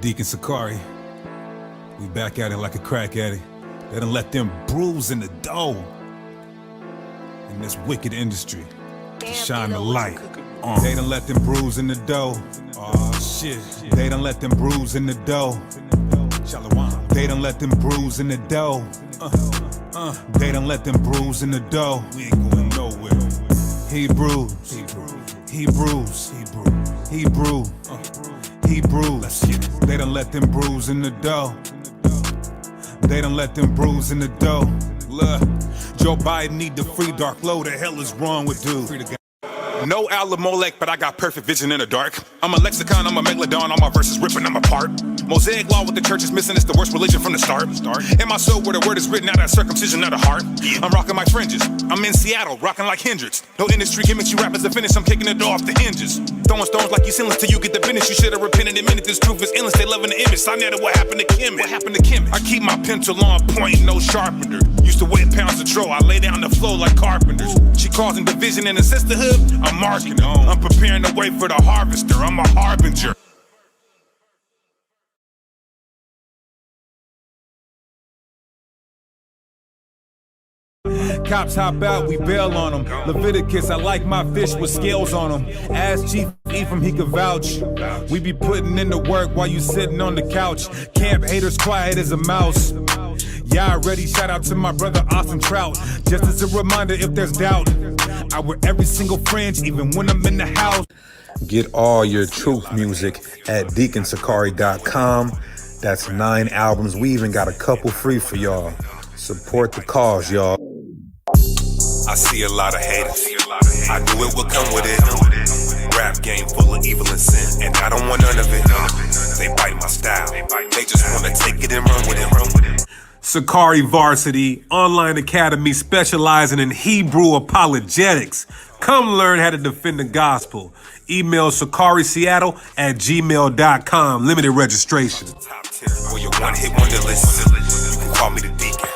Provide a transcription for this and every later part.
Deacon Sakari, we back at it like a crack addict. They done let them bruise in the dough in this wicked industry to shine the light. They done let them bruise in the dough. Oh shit. They done let them bruise in the dough. They done let them bruise in the dough. They done let them bruise in the dough. We ain't going nowhere. Hebrews, Hebrews, Hebrews, Hebrews. They done let them bruise in the dough. They done let them bruise in the dough. Look, Joe Biden need the free dark low. The hell is wrong with dude? No Alamolek, but I got perfect vision in the dark. I'm a lexicon, I'm a megalodon, all my verses ripping them apart. Mosaic law, what the church is missing, it's the worst religion from the start. In my soul, where the word is written out, that circumcision of the heart. I'm rocking my fringes, I'm in Seattle, rocking like Hendrix. No industry gimmicks, you rappers are finished, I'm kicking the door off the hinges. Throwing stones like you sinless till you get the business. You should have repented in a minute, this truth is endless, they loving the image. I know what happened to Kemet. What happened to Kemet? I keep my pencil on point, no sharpener. Used to weigh pounds of troll, I lay down the flow like carpenters. She causing division in the sisterhood, I'm marking it. I'm preparing the way for the harvester, I'm a harbinger. Cops hop out, we bail on them. Leviticus, I like my fish with scales on them. Ask Chief Ephraim, he can vouch. We be putting in the work while you sitting on the couch. Camp haters quiet as a mouse. Yeah, already shout out to my brother Austin Trout. Just as a reminder if there's doubt, I wear every single fringe even when I'm in the house. Get all your truth music at deaconsakari.com. That's 9 albums. We even got a couple free for y'all. Support the cause, y'all. I see a lot of haters. I knew it would come with it. Rap game full of evil and sin, and I don't want none of it. They bite my style. They just want to take it and run with it. Sakari Varsity Online Academy, specializing in Hebrew apologetics. Come learn how to defend the gospel. Email sakariseattle@gmail.com. Limited registration. Or your one-hit wonder list. You can call me the deacon,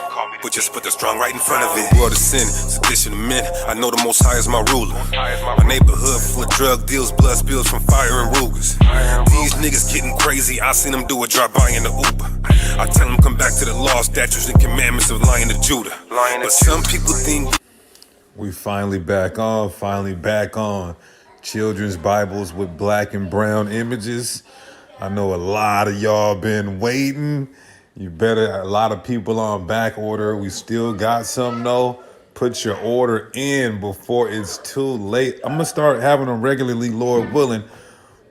but just put the strong right in front of it. World of sin, sedition of men. I know the Most High is my ruler. My neighborhood full of drug deals, blood spills from fire and Rugers. These niggas getting crazy. I seen them do a drive-by in the Uber. I tell them come back to the law, statutes, and commandments of Lion of Judah. But some people think we finally back on. Children's Bibles with black and brown images. I know a lot of y'all been waiting. A lot of people on back order. We still got some though. Put your order in before it's too late. I'm gonna start having them regularly, Lord willing.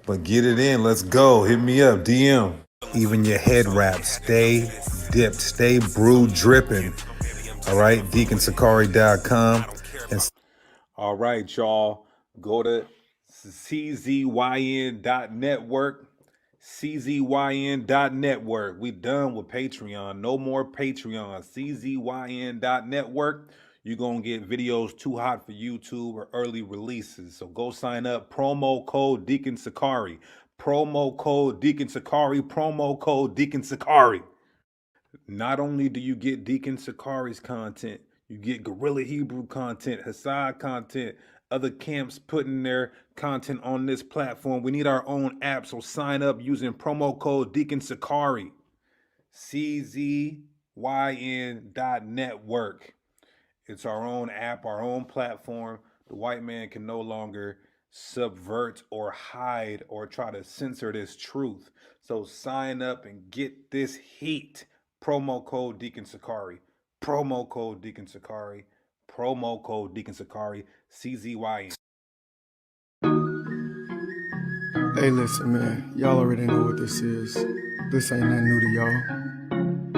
But get it in, let's go. Hit me up, DM. Even your head wrap, stay dipped, stay brewed, dripping. All right, deaconsakari.com. All right, y'all. Go to czyn.network. czyn.network. We done with Patreon. No more Patreon. czyn.network. You're going to get videos too hot for YouTube or early releases. So go sign up. Promo code Deacon Sakari. Promo code Deacon Sakari. Promo code Deacon Sakari. Not only do you get Deacon Sakari's content, you get Guerrilla Hebrew content, Hassad content, other camps putting their content on this platform. We need our own app, so sign up using promo code Deacon Sakari. czyn.network. It's our own app, our own platform. The white man can no longer subvert or hide or try to censor this truth. So sign up and get this heat. Promo code Deacon Sakari. Promo code Deacon Sakari. Promo code Deacon Sakari. CZYN. Hey, listen, man. Y'all already know what this is. This ain't nothing new to y'all.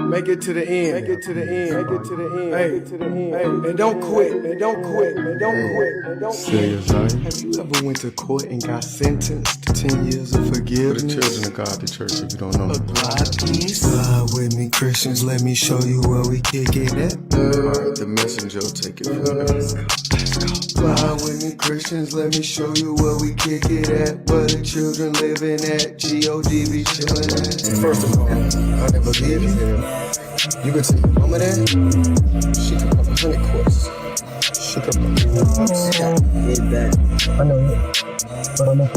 Make it to the end. Make it to the end. Make it to the end. Hey, to the end. Hey, and don't quit. And don't quit. And don't quit. And don't quit. Have you ever went to court and got sentenced to 10 years of forgiveness? For the children of God, the church, if you don't know. Slide with me, Christians. Let me show you where we kick it at. Alright, the messenger will take it from there. Let's go. Slide with me, Christians. Let me show you where we kick it at. Where the children living at. G.O.D. be chilling at. First of all, I never give you hell. You could take your mama there. She took up 100 courts. She took up 100 courts. I know it. But I'm not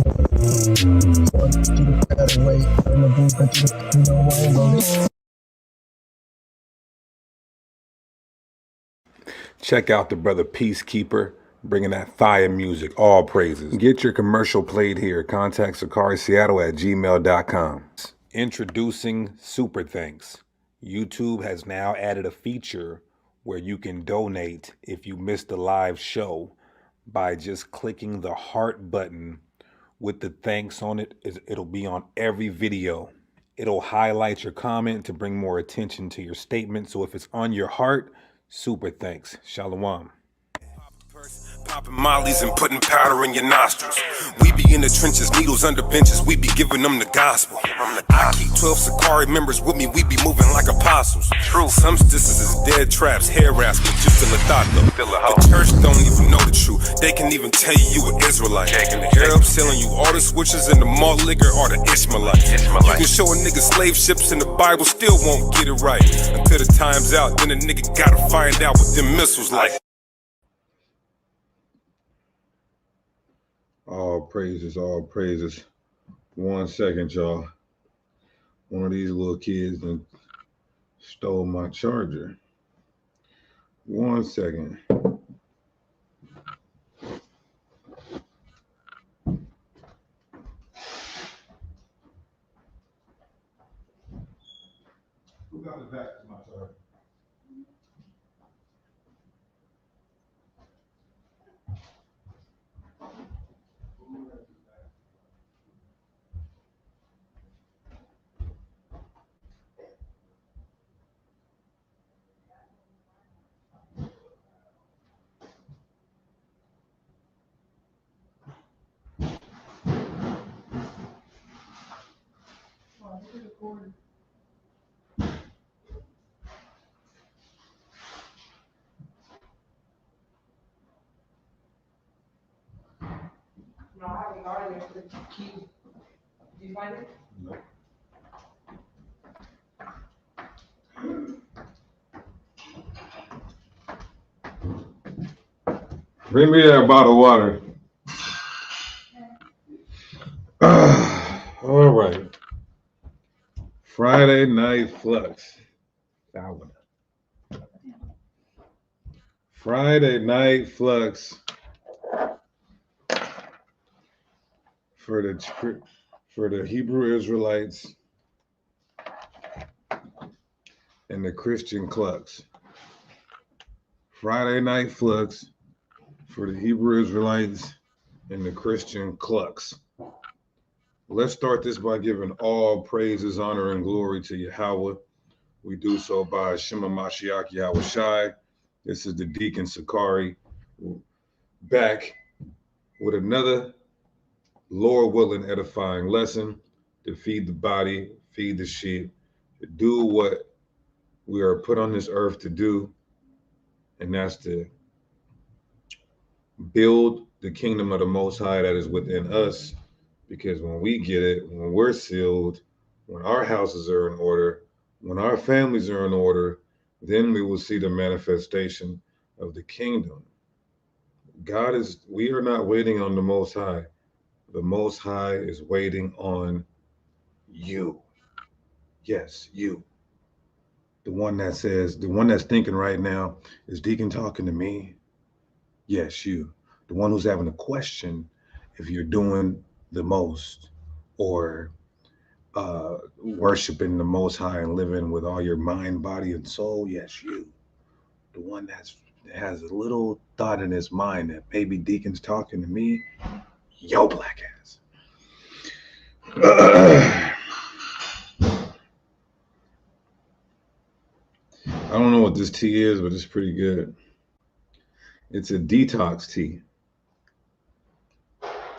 Check out the brother Peacekeeper, bringing that fire music, all praises. Get your commercial played here. Contact SakariSeattle@gmail.com. Introducing Super Thanks. YouTube has now added a feature where you can donate if you missed the live show by just clicking the heart button with the thanks on it. It'll be on every video. It'll highlight your comment to bring more attention to your statement. So if it's on your heart, super thanks. Shalom. Popping mollies and putting powder in your nostrils. We be in the trenches, needles under benches. We be giving them the gospel. I keep 12 Sakari members with me. We be moving like apostles. True. Some stices is dead traps, hair rasp, but you still a thought though. The church don't even know the truth. They can even tell you an Israelite. The Arabs selling you all the switches and the malt liquor are the Ishmaelites. You can show a nigga slave ships in the Bible, still won't get it right. Until the time's out, then a nigga gotta find out what them missiles like. All praises, all praises. 1 second, y'all. One of these little kids done stole my charger. 1 second. Who got the back to my charger? No, I haven't gotten it for the key. Did you find it? No. Bring me that bottle of water. All right. Friday Night Flux. Friday Night Flux for the Hebrew Israelites and the Christian Clucks. Friday Night Flux for the Hebrew Israelites and the Christian Clucks. Let's start this by giving all praises, honor, and glory to Yahweh. We do so by Shema Mashiach Yahweh Shai. This is the Deacon Sakari back with another Lord willing edifying lesson to feed the body, feed the sheep, to do what we are put on this earth to do, and that's to build the kingdom of the Most High that is within us. Because when we get it, when we're sealed, when our houses are in order, when our families are in order, then we will see the manifestation of the kingdom. We are not waiting on the Most High. The Most High is waiting on you. Yes, you. The one that's thinking right now, is Deacon talking to me? Yes, you. The one who's having a question if you're doing the most or worshiping the Most High and living with all your mind, body, and soul. Yes, you. The one that has a little thought in his mind that maybe Deacon's talking to me. Yo, black ass. I don't know what this tea is, but it's pretty good. It's a detox tea.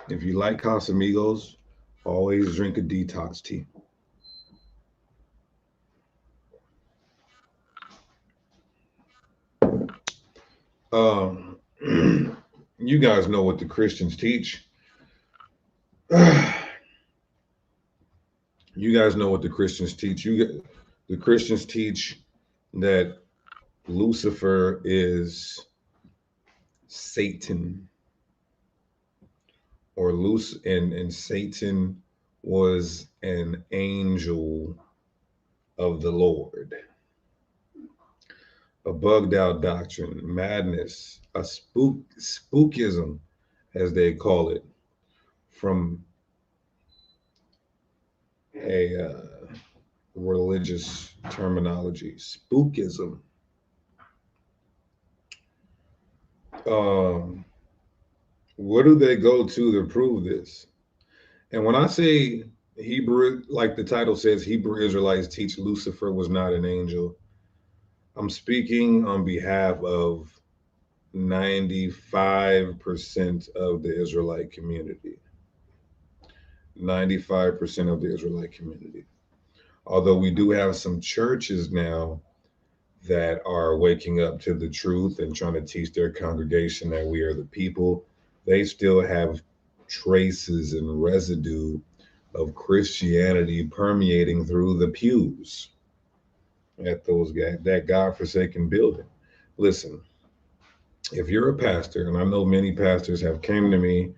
If you like Casamigos, always drink a detox tea. You guys know what the Christians teach. You guys know what the Christians teach. The Christians teach that Lucifer is Satan, and Satan was an angel of the Lord. A bugged out doctrine, madness, a spookism, as they call it, from a religious terminology. Spookism. Um, where do they go to prove this? And when I say Hebrew, like the title says, Hebrew Israelites teach Lucifer was not an angel, I'm speaking on behalf of 95% of the Israelite community. 95% of the Israelite community. Although we do have some churches now that are waking up to the truth and trying to teach their congregation that we are the people, they still have traces and residue of Christianity permeating through the pews at that godforsaken building. Listen, if you're a pastor, and I know many pastors have came to me,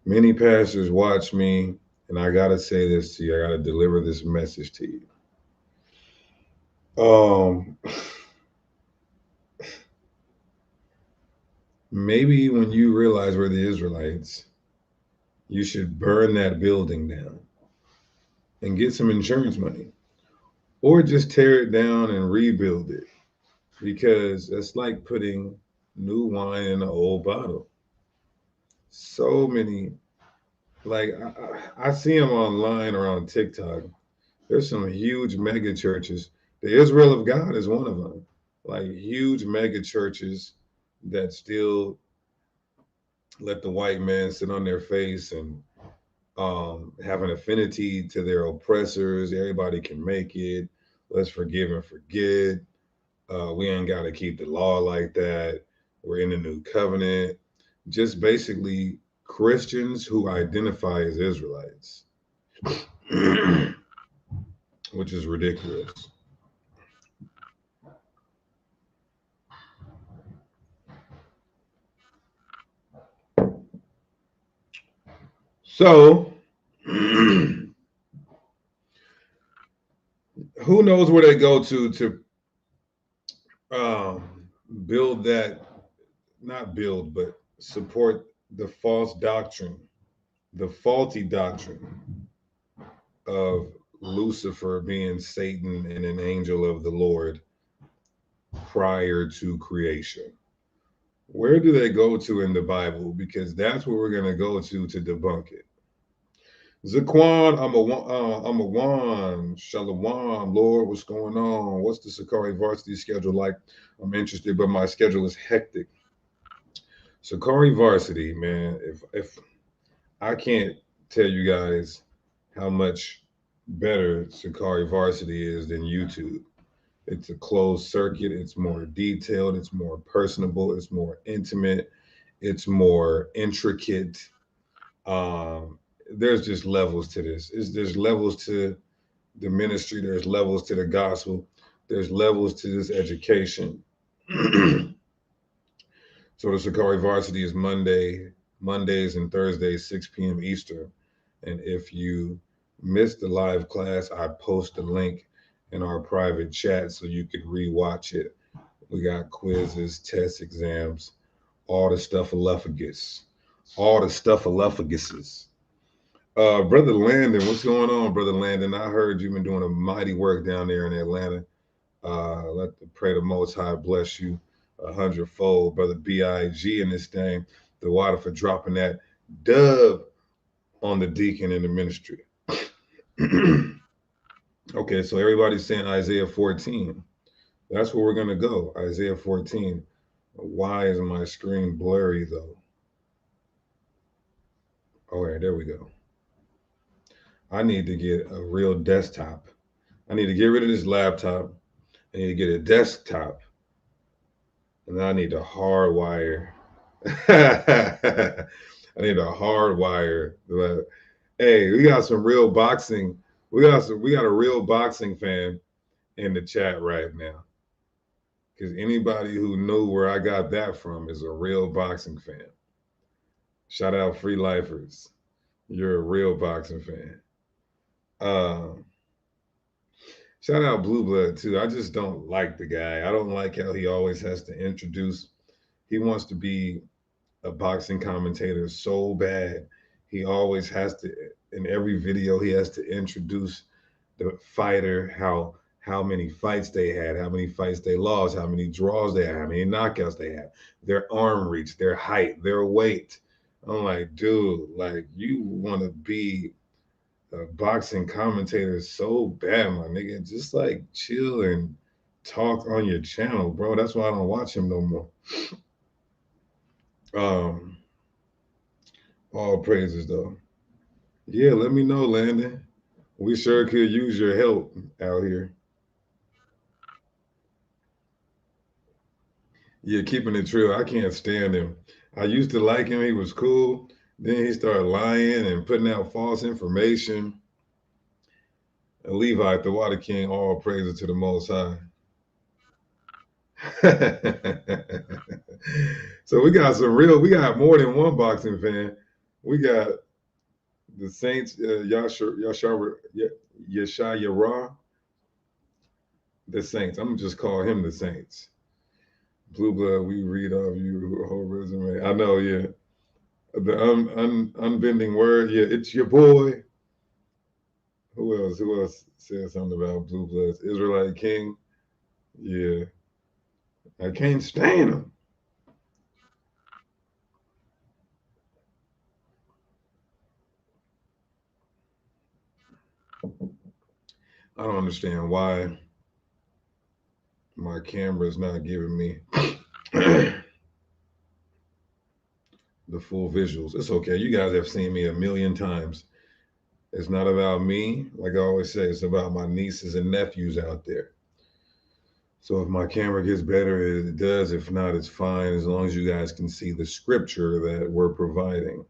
many pastors watch me, and I gotta say this to you, I gotta deliver this message to you. Maybe when you realize we're the Israelites, you should burn that building down and get some insurance money, or just tear it down and rebuild it, because it's like putting new wine in an old bottle. So many, like I see them online or on TikTok. There's some huge mega churches. The Israel of God is one of them. Like huge mega churches that still let the white man sit on their face and have an affinity to their oppressors. Everybody can make it. Let's forgive and forget. We ain't got to keep the law like that. We're in the new covenant. Just basically Christians who identify as Israelites, which is ridiculous. So, who knows where they go to build that, not build, but support the false doctrine, the faulty doctrine of Lucifer being Satan and an angel of the Lord prior to creation. Where do they go to in the Bible? Because that's where we're going to go to debunk it. Zaquan, I'm a one. Shalom, Lord, what's going on? What's the Sakari varsity schedule like? I'm interested, but my schedule is hectic. Sakari varsity, man, if I can't tell you guys how much better Sakari varsity is than YouTube. It's a closed circuit, it's more detailed, it's more personable, it's more intimate, it's more intricate. There's just levels to this. There's levels to the ministry, there's levels to the gospel, there's levels to this education. So the Sakari Varsity is Mondays and Thursdays, 6 p.m. Eastern. And if you missed the live class, I post a link in our private chat so you could rewatch it. We got quizzes, test exams, all the stuffaluffagus, all the stuffaluffaguses. Brother Landon, what's going on, Brother Landon? I heard you've been doing a mighty work down there in Atlanta. Pray the Most High bless you 100-fold, Brother B.I.G. in this thing. The water for dropping that dub on the deacon in the ministry. Okay, so everybody's saying Isaiah 14. That's where we're going to go, Isaiah 14. Why is my screen blurry, though? All right, there we go. I need to get a real desktop. I need to get rid of this laptop. I need to get a desktop. And I need to hardwire. I need to hardwire. Hey, we got some real boxing. We got a real boxing fan in the chat right now. Because anybody who knew where I got that from is a real boxing fan. Shout out Free Lifers. You're a real boxing fan. Um, Shout out Blue Blood too. I just don't like the guy. I don't like how he always has to introduce. He wants to be a boxing commentator so bad. He always has to, in every video, he has to introduce the fighter, how many fights they had, how many fights they lost, how many draws they had, how many knockouts they had, their arm reach, their height, their weight. I'm like, dude, like you want to be a boxing commentator so bad, my nigga. Just like chill and talk on your channel, bro. That's why I don't watch him no more. Um, all praises though. Yeah, let me know, Landon. We sure could use your help out here. Yeah, keeping it true. I can't stand him. I used to like him. He was cool. Then he started lying and putting out false information. And Levi, the Water King, all praises to the Most High. So we got we got more than one boxing fan. We got the Saints, Yeshayara, the Saints. I'm gonna just call him the Saints. Blue Blood, we read off your whole resume. I know, yeah. The unbending word, yeah, it's your boy. Who else? Who else said something about Blue Bloods? Israelite King. Yeah. I can't stand him. I don't understand why my camera is not giving me the full visuals. It's okay. You guys have seen me a million times. It's not about me. Like I always say, it's about my nieces and nephews out there. So if my camera gets better, it does. If not, it's fine, as long as you guys can see the scripture that we're providing.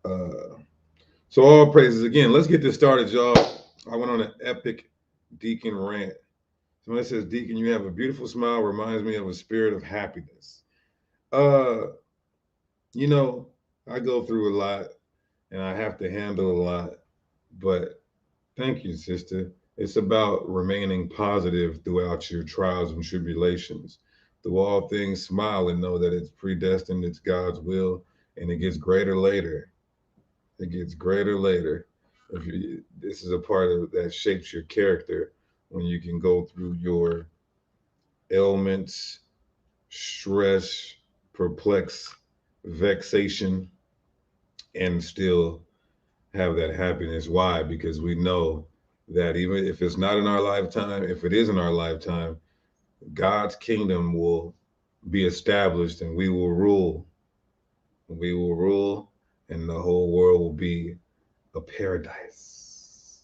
So all praises again. Let's get this started, y'all. I went on an epic Deacon rant. Somebody says, Deacon, you have a beautiful smile, reminds me of a spirit of happiness. Uh, you know, I go through a lot and I have to handle a lot, but thank you, sister. It's about remaining positive throughout your trials and tribulations. Through all things, smile and know that it's predestined, it's God's will, and it gets greater later. It gets greater later. This is a part of that shapes your character when you can go through your ailments, stress, perplex, vexation, and still have that happiness. Why? Because we know that even if it's not in our lifetime, if it is in our lifetime, God's kingdom will be established and we will rule. We will rule, and the whole world will be a paradise.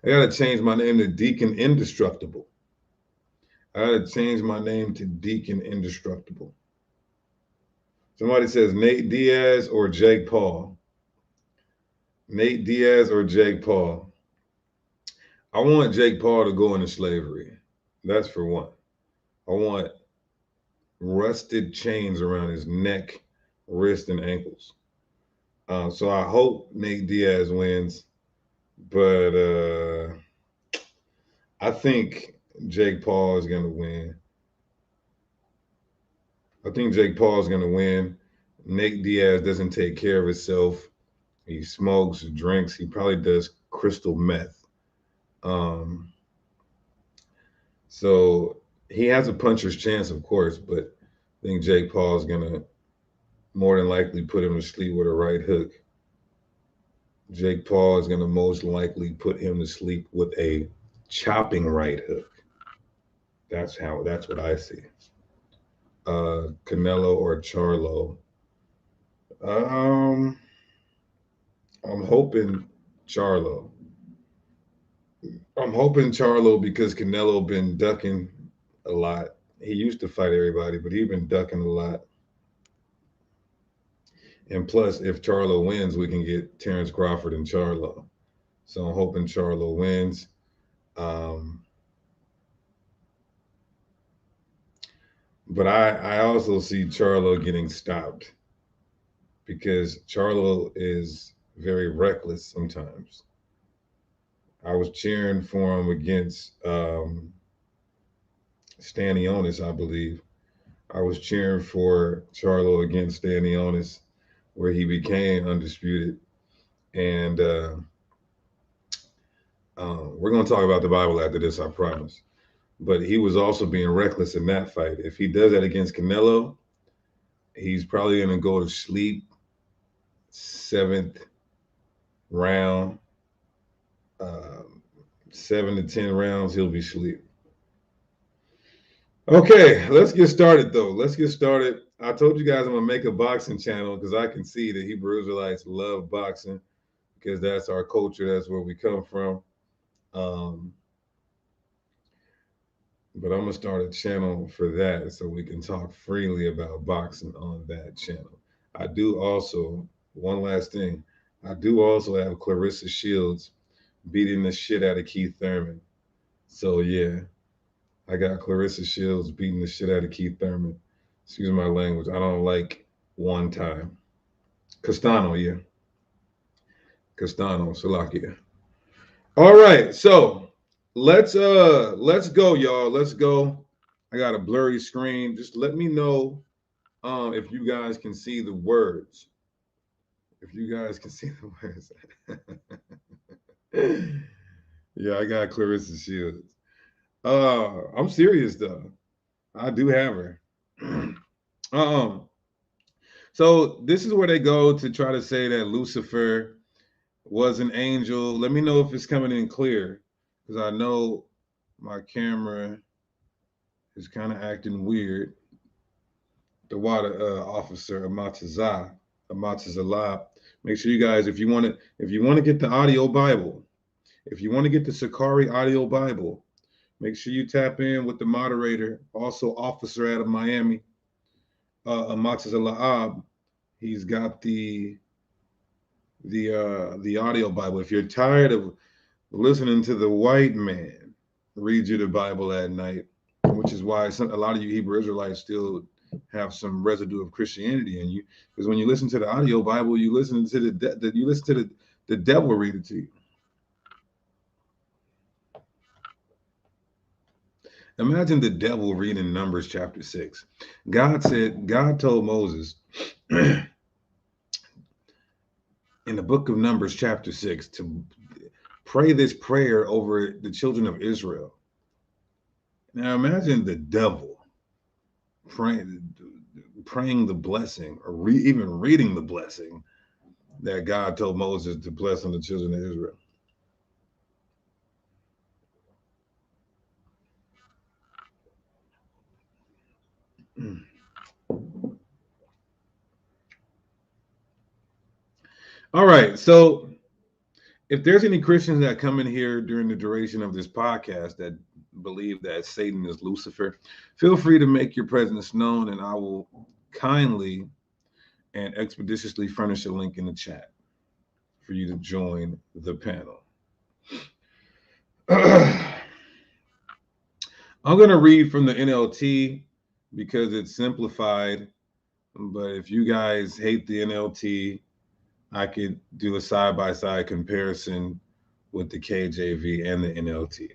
I got to change my name to Deacon Indestructible. I got to change my name to Deacon Indestructible. Somebody says Nate Diaz or Jake Paul. Nate Diaz or Jake Paul. I want Jake Paul to go into slavery. That's for one. I want rusted chains around his neck, wrist, and ankles. So I hope Nate Diaz wins, but I think Jake Paul is going to win. I think Jake Paul is going to win. Nate Diaz doesn't take care of himself. He smokes, drinks. He probably does crystal meth. So he has a puncher's chance, of course, but I think Jake Paul is going to more than likely put him to sleep with a right hook. Jake Paul is going to most likely put him to sleep with a chopping right hook. That's what I see. Canelo or Charlo. I'm hoping Charlo. I'm hoping Charlo because Canelo been ducking a lot. He used to fight everybody, but he's been ducking a lot. And plus, if Charlo wins, we can get Terrence Crawford and Charlo. So I'm hoping Charlo wins. But I also see Charlo getting stopped because Charlo is very reckless sometimes. I was cheering for him against Stanionis, I believe. I was cheering for Charlo against Stanionis, where he became undisputed. And we're going to talk about the Bible after this, I promise. But he was also being reckless in that fight. If he does that against Canelo, he's probably going to go to sleep 7th round. 7 to 10 rounds, he'll be asleep. Okay, let's get started though. Let's get started. I told you guys I'm gonna make a boxing channel because I can see the Hebrew Israelites love boxing because that's our culture. That's where we come from. But I'm gonna start a channel for that so we can talk freely about boxing on that channel. I do also, one last thing, I do also have Clarissa Shields beating the shit out of Keith Thurman. So yeah, I got Clarissa Shields beating the shit out of Keith Thurman. Excuse my language. I don't like one time. Castano, yeah. Castano, Salakia. All right, so let's go, y'all. Let's go. I got a blurry screen. Just let me know if you guys can see the words. If you guys can see the words. Yeah, I got Clarissa Shields. I'm serious though. I do have her. So this is where they go to try to say that Lucifer was an angel. Let me know if it's coming in clear, because I know my camera is kind of acting weird. The water officer Amatazah. Make sure you guys, if you want to get the audio Bible, if you want to get the Sakari audio Bible, make sure you tap in with the moderator, also officer out of Miami, Amatazah. He's got the audio Bible. If you're tired of listening to the white man read you the Bible at night, which is why a lot of you Hebrew Israelites still have some residue of Christianity in you, because when you listen to the audio Bible, you listen to the devil read it to you. Imagine the devil reading Numbers chapter 6. God told Moses in the book of Numbers chapter 6 to pray this prayer over the children of Israel. Now imagine the devil praying the blessing, or even reading the blessing that God told Moses to bless on the children of Israel. All right, so if there's any Christians that come in here during the duration of this podcast that believe that Satan is Lucifer, feel free to make your presence known, and I will kindly and expeditiously furnish a link in the chat for you to join the panel. I'm going to read from the NLT because it's simplified, but if you guys hate the NLT, I could do a side-by-side comparison with the KJV and the NLT.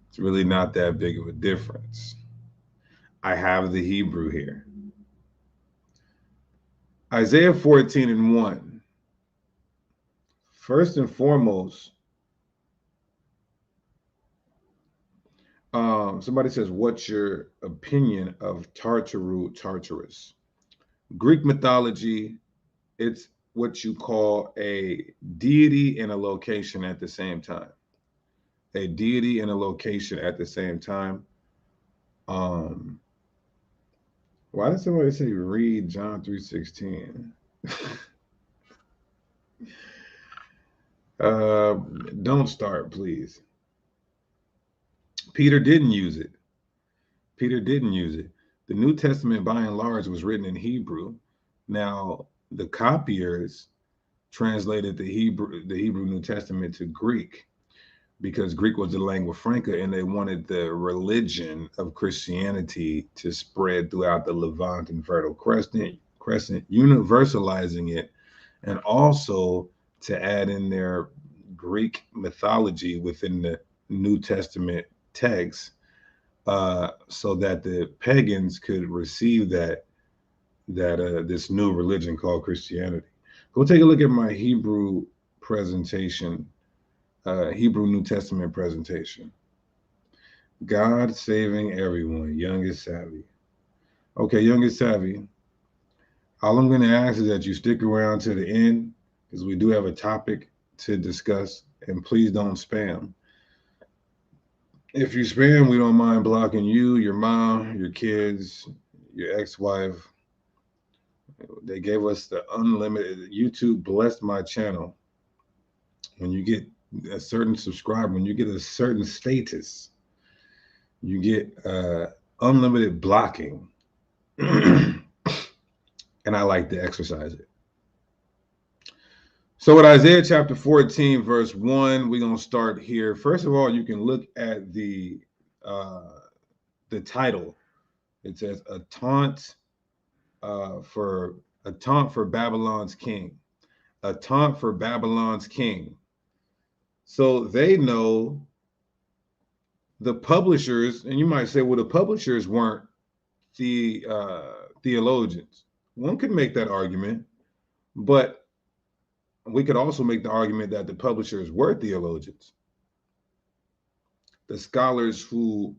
It's really not that big of a difference. I have the Hebrew here. Isaiah 14:1. First and foremost, somebody says, what's your opinion of Tartarus? Greek mythology, it's what you call a deity and a location at the same time. A deity and a location at the same time. Why did somebody say read John 3:16? Don't start, please. Peter didn't use it. The New Testament, by and large, was written in Hebrew. Now, the copiers translated the Hebrew New Testament to Greek because Greek was the lingua franca, and they wanted the religion of Christianity to spread throughout the Levant and Fertile Crescent, universalizing it, and also to add in their Greek mythology within the New Testament text, so that the pagans could receive this new religion called Christianity. Go take a look at my Hebrew presentation, Hebrew New Testament presentation. God saving everyone, young is savvy. Okay, young is savvy. All I'm going to ask is that you stick around to the end, because we do have a topic to discuss, and please don't spam. If you spam, we don't mind blocking you, your mom, your kids, your ex-wife. They gave us the unlimited. YouTube blessed my channel. When you get a certain subscriber, when you get a certain status, you get unlimited blocking. And I like to exercise it. So with Isaiah chapter 14, verse 1, we're going to start here. First of all, you can look at the title. It says a taunt for Babylon's king. A taunt for Babylon's king. So they know the publishers, and you might say, well, the publishers weren't the theologians. One could make that argument, but we could also make the argument that the publishers were theologians. The scholars who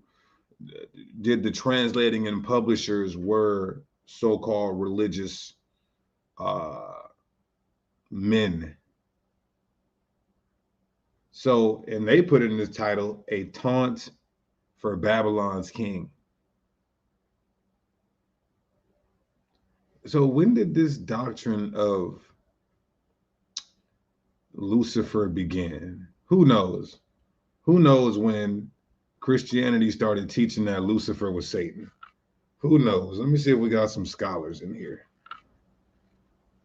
did the translating and publishers were so-called religious men. So, and they put in the title, a taunt for Babylon's king. So when did this doctrine of Lucifer begin? Who knows? Who knows when Christianity started teaching that Lucifer was Satan? Who knows? Let me see if we got some scholars in here.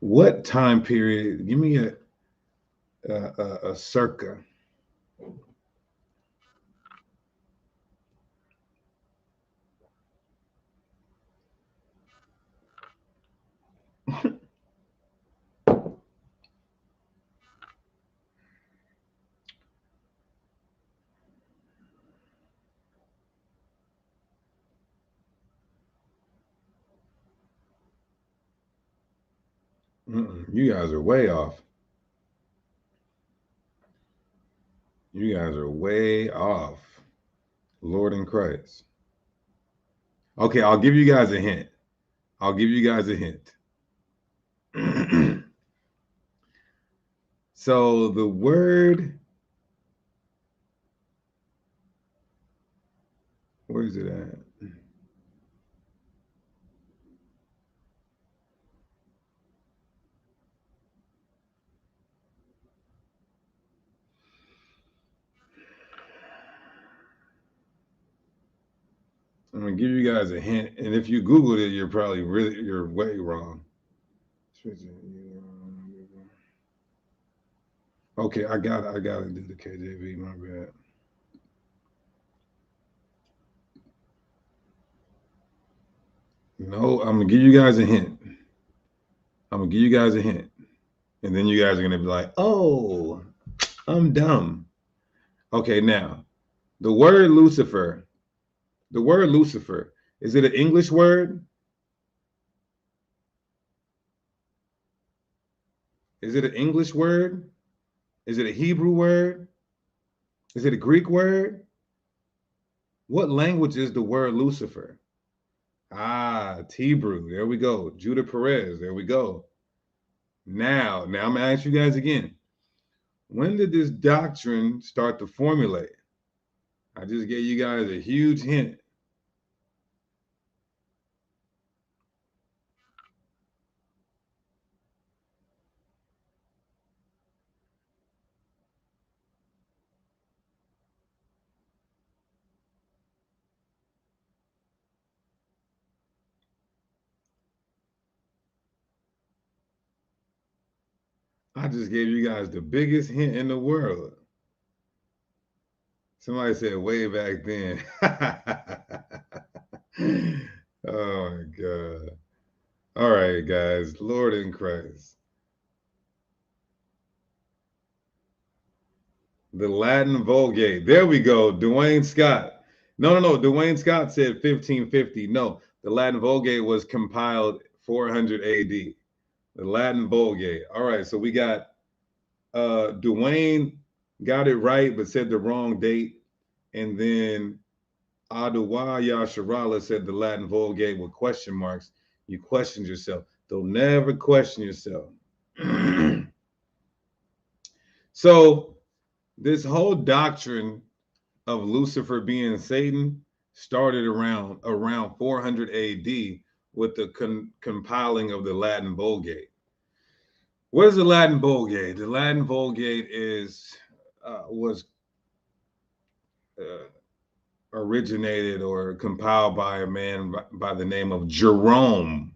What time period? Give me a circa. You guys are way off. You guys are way off. Lord in Christ. Okay, I'll give you guys a hint. I'll give you guys a hint. So the word, where is it at? I'm gonna give you guys a hint, and if you Googled it, you're way wrong. Okay, I gotta do the KJV. My bad. No, I'm gonna give you guys a hint. And then you guys are gonna be like, "Oh, I'm dumb." Okay, now the word Lucifer. The word Lucifer, is it an English word? Is it an English word? Is it a Hebrew word? Is it a Greek word? What language is the word Lucifer? Ah, it's Hebrew. There we go. Judah Perez. There we go. Now I'm going to ask you guys again. When did this doctrine start to formulate? I just gave you guys a huge hint. I just gave you guys the biggest hint in the world. Somebody said way back then. Oh my God. All right, guys. Lord in Christ. The Latin Vulgate. There we go. Dwayne Scott. No. Dwayne Scott said 1550. No, the Latin Vulgate was compiled 400 AD. The Latin Vulgate. All right, so we got Dwayne got it right, but said the wrong date. And then Aduwa Yasharala said the Latin Vulgate with question marks. You questioned yourself. Don't never question yourself. So this whole doctrine of Lucifer being Satan started around 400 AD with the compiling of the Latin Vulgate. What is the Latin Vulgate? The Latin Vulgate was originated or compiled by a man by the name of Jerome.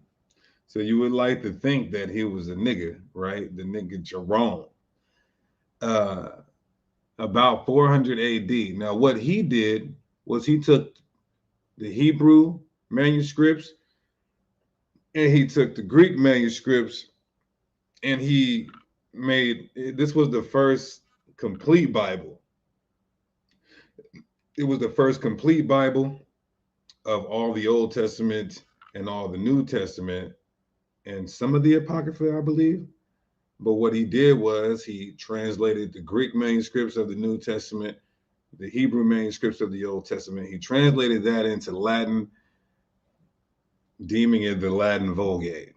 So you would like to think that he was a nigga, right? The nigga Jerome. About 400 AD. Now, what he did was he took the Hebrew manuscripts and he took the Greek manuscripts and he made, this was the first complete Bible. It was the first complete Bible of all the Old Testament and all the New Testament and some of the Apocrypha, I believe. But what he did was he translated the Greek manuscripts of the New Testament, the Hebrew manuscripts of the Old Testament. He translated that into Latin, deeming it the Latin Vulgate.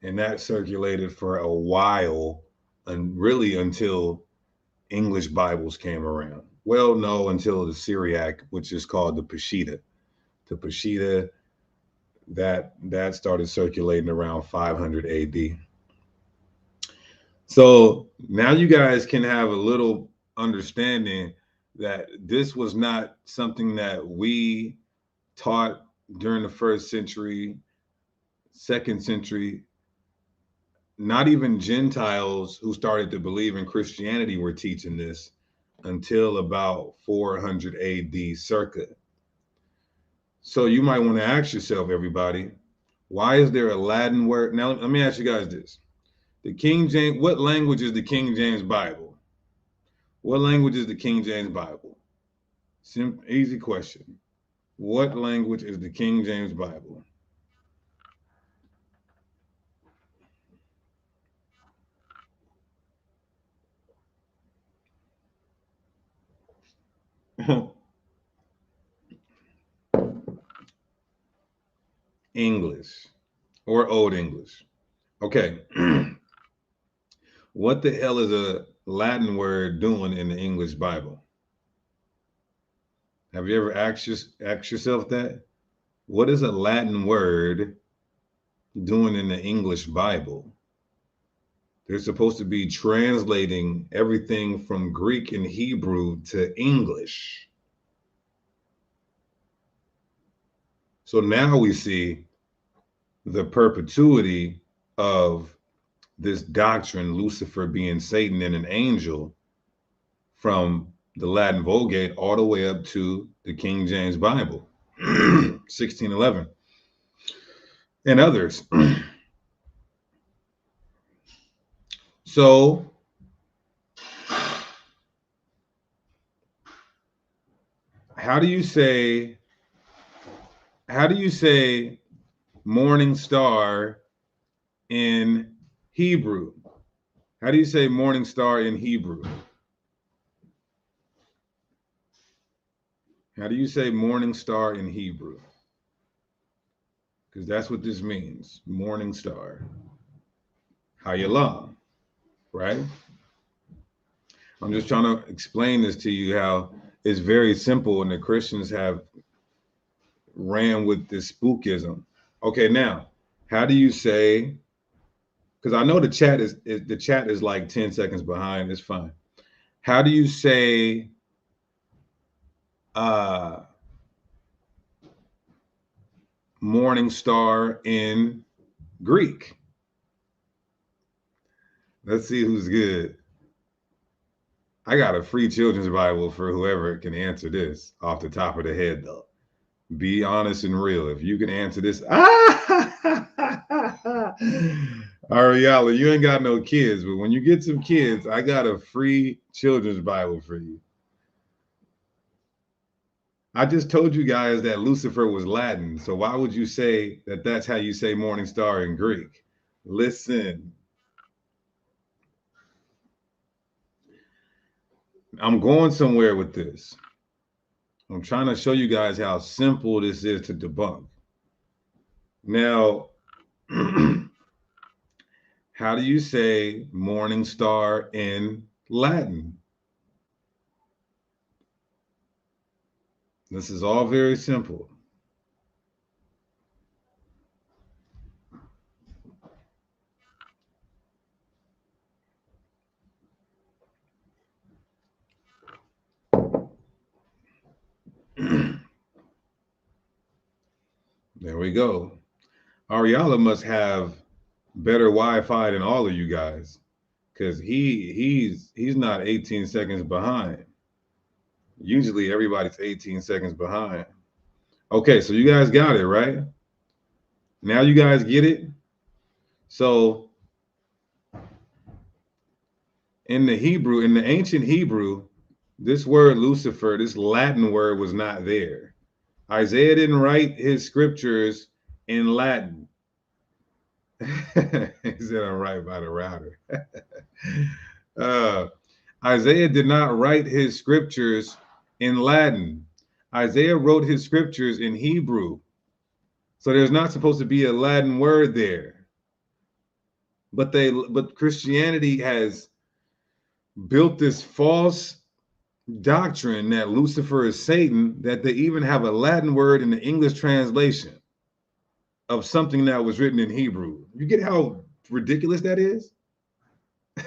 And that circulated for a while, and really until English Bibles came around. Well, no, until the Syriac, which is called the Peshitta. The Peshitta, that started circulating around 500 AD. So now you guys can have a little understanding that this was not something that we taught during the 1st century, 2nd century. Not even Gentiles who started to believe in Christianity were teaching this until about 400 AD circa. So you might want to ask yourself, everybody, why is there a Latin word? Now, let me ask you guys this. The King James, what language is the King James Bible? What language is the King James Bible? Simple, easy question. What language is the King James Bible? English or Old English. Okay. What the hell is a Latin word doing in the English Bible? Have you ever asked yourself that? What is a Latin word doing in the English Bible? They're supposed to be translating everything from Greek and Hebrew to English. So now we see the perpetuity of this doctrine, Lucifer being Satan and an angel, from the Latin Vulgate all the way up to the King James Bible, 1611, and others. So how do you say morning star in Hebrew? How do you say morning star in Hebrew? How do you say morning star in Hebrew? Because that's what this means, morning star. Hayalah, right? I'm just trying to explain this to you, how it's very simple and the Christians have ran with this spookism. Okay, now, how do you say, because I know the chat is like 10 seconds behind, it's fine. How do you say morning star in Greek? Let's see who's good. I got a free children's Bible for whoever can answer this off the top of the head, though. Be honest and real. If you can answer this, Ariella, you ain't got no kids, but when you get some kids, I got a free children's Bible for you. I just told you guys that Lucifer was Latin, so why would you say that that's how you say morning star in Greek? Listen, I'm going somewhere with this. I'm trying to show you guys how simple this is to debunk. Now, how do you say morning star in Latin? This is all very simple. There we go. Ariella must have better Wi-Fi than all of you guys, because he's not 18 seconds behind. Usually everybody's 18 seconds behind. Okay, so you guys got it, right? Now you guys get it? So in the Hebrew, in the ancient Hebrew, this word Lucifer, this Latin word was not there. Isaiah didn't write his scriptures in Latin. He said, I'm right by the router. Isaiah did not write his scriptures in Latin. Isaiah wrote his scriptures in Hebrew. So there's not supposed to be a Latin word there. But Christianity has built this false doctrine that Lucifer is Satan, that they even have a Latin word in the English translation of something that was written in Hebrew. You get how ridiculous that is? I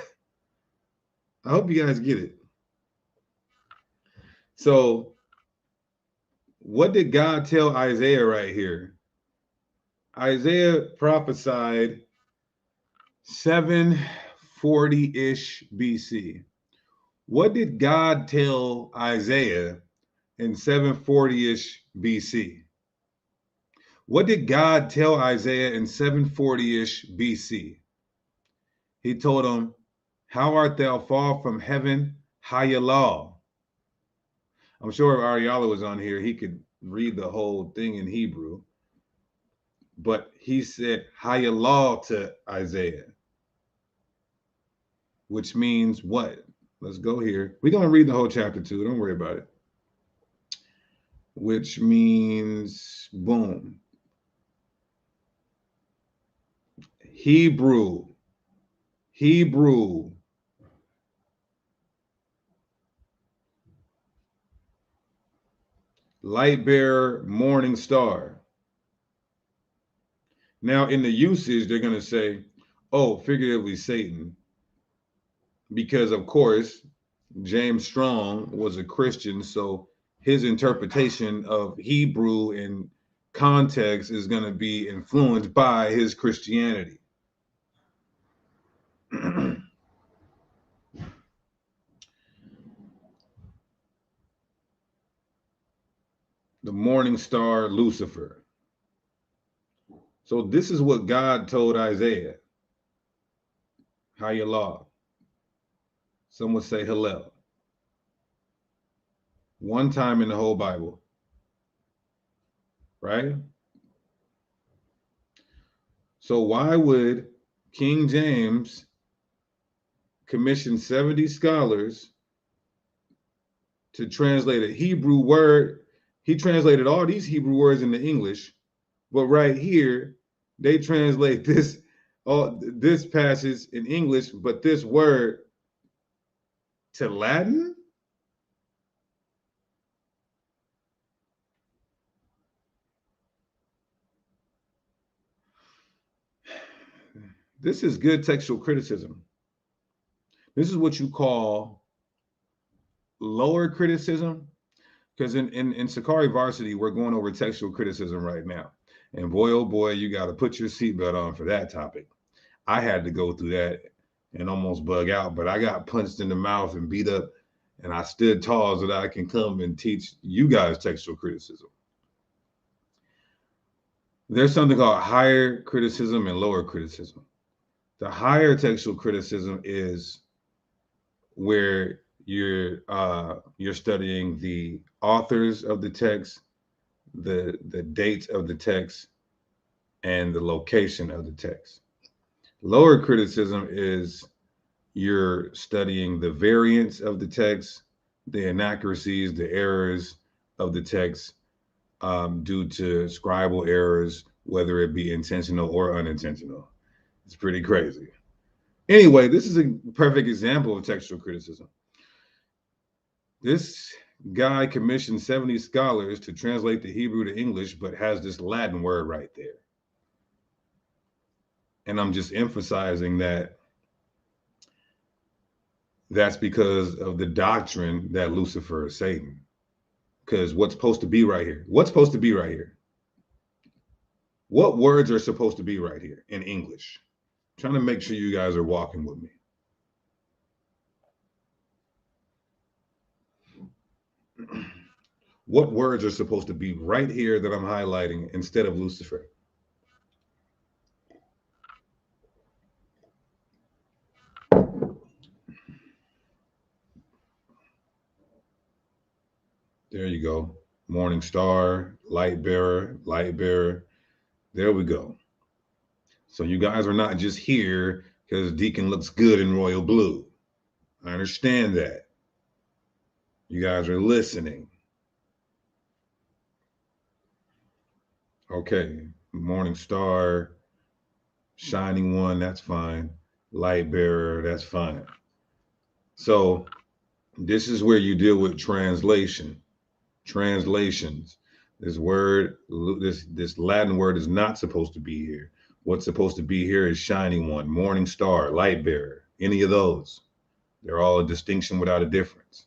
hope you guys get it. So what did God tell Isaiah right here? Isaiah prophesied 740-ish BC. What did God tell Isaiah in 740-ish BC? What did God tell Isaiah in 740-ish BC? He told him, how art thou fall from heaven, Hayallah? I'm sure if Ariella was on here, he could read the whole thing in Hebrew. But he said Hayallah to Isaiah, which means what? Let's go here. We're going to read the whole chapter 2. Don't worry about it. Which means, boom. Hebrew. Light bearer, morning star. Now, in the usage, they're going to say, oh, figuratively Satan. Because, of course, James Strong was a Christian, so his interpretation of Hebrew in context is going to be influenced by his Christianity. The morning star, Lucifer. So this is what God told Isaiah. Hayallah. Some would say Hillel. One time in the whole Bible. Right? So why would King James commission 70 scholars to translate a Hebrew word? He translated all these Hebrew words into English, but right here, they translate this passage in English, but this word to Latin? This is good textual criticism. This is what you call lower criticism, because in Sakari Varsity, we're going over textual criticism right now. And boy, oh boy, you got to put your seatbelt on for that topic. I had to go through that and almost bug out, but I got punched in the mouth and beat up, and I stood tall so that I can come and teach you guys textual criticism. There's something called higher criticism and lower criticism. The higher textual criticism is where you're studying the authors of the text, the date of the text, and the location of the text. Lower criticism is you're studying the variance of the text, the inaccuracies, the errors of the text due to scribal errors, whether it be intentional or unintentional. It's pretty crazy. Anyway, this is a perfect example of textual criticism. This guy commissioned 70 scholars to translate the Hebrew to English, but has this Latin word right there. And I'm just emphasizing that that's because of the doctrine that Lucifer is Satan. Because what's supposed to be right here? What's supposed to be right here? What words are supposed to be right here in English? I'm trying to make sure you guys are walking with me. What words are supposed to be right here that I'm highlighting instead of Lucifer? There you go. Morning star, light bearer, light bearer. There we go. So you guys are not just here because Deacon looks good in royal blue. I understand that. You guys are listening. Okay. Morning star, shining one, that's fine. Light bearer, that's fine. So this is where you deal with translations. This word, this Latin word is not supposed to be here. What's supposed to be here is shining one, morning star, light bearer, any of those. They're all a distinction without a difference.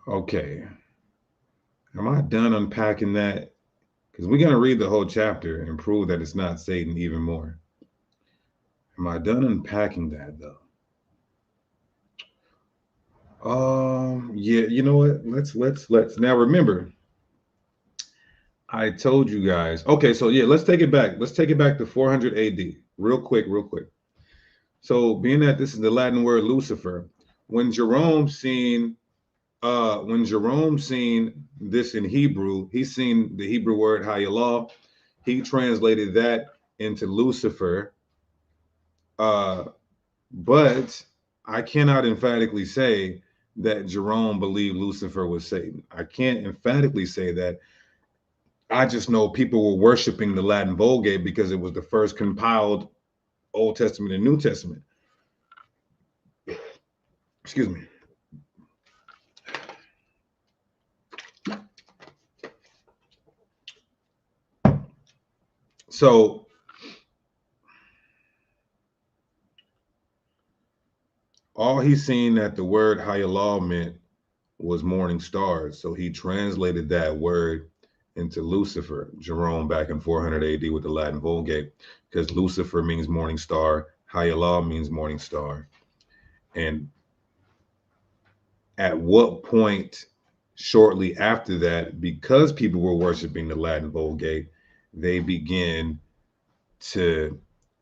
Okay. Am I done unpacking that? Because we're going to read the whole chapter and prove that it's not Satan even more. Am I done unpacking that though? Yeah, you know what? Let's now remember. I told you guys. Okay, so yeah, let's take it back. Let's take it back to 400 AD. Real quick. So being that this is the Latin word Lucifer, when Jerome seen this in Hebrew, he seen the Hebrew word Hayalah. He translated that into Lucifer. But I cannot emphatically say that Jerome believed Lucifer was Satan. I can't emphatically say that. I just know people were worshiping the Latin Vulgate because it was the first compiled Old Testament and New Testament. Excuse me. So all he's seen that the word Hayalah meant was morning stars. So he translated that word into Lucifer, Jerome back in 400 AD with the Latin Vulgate, because Lucifer means morning star, Hayalah means morning star. And at what point shortly after that, because people were worshiping the Latin Vulgate, they begin to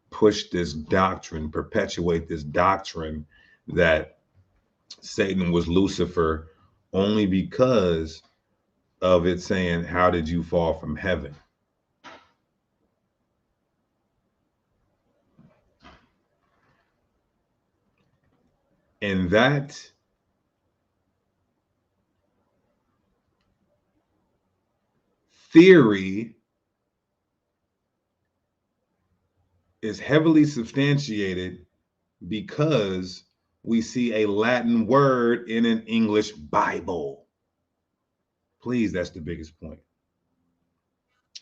push this doctrine, perpetuate this doctrine that Satan was Lucifer only because of it saying, how did you fall from heaven? And that theory is heavily substantiated because we see a Latin word in an English Bible. Please, that's the biggest point.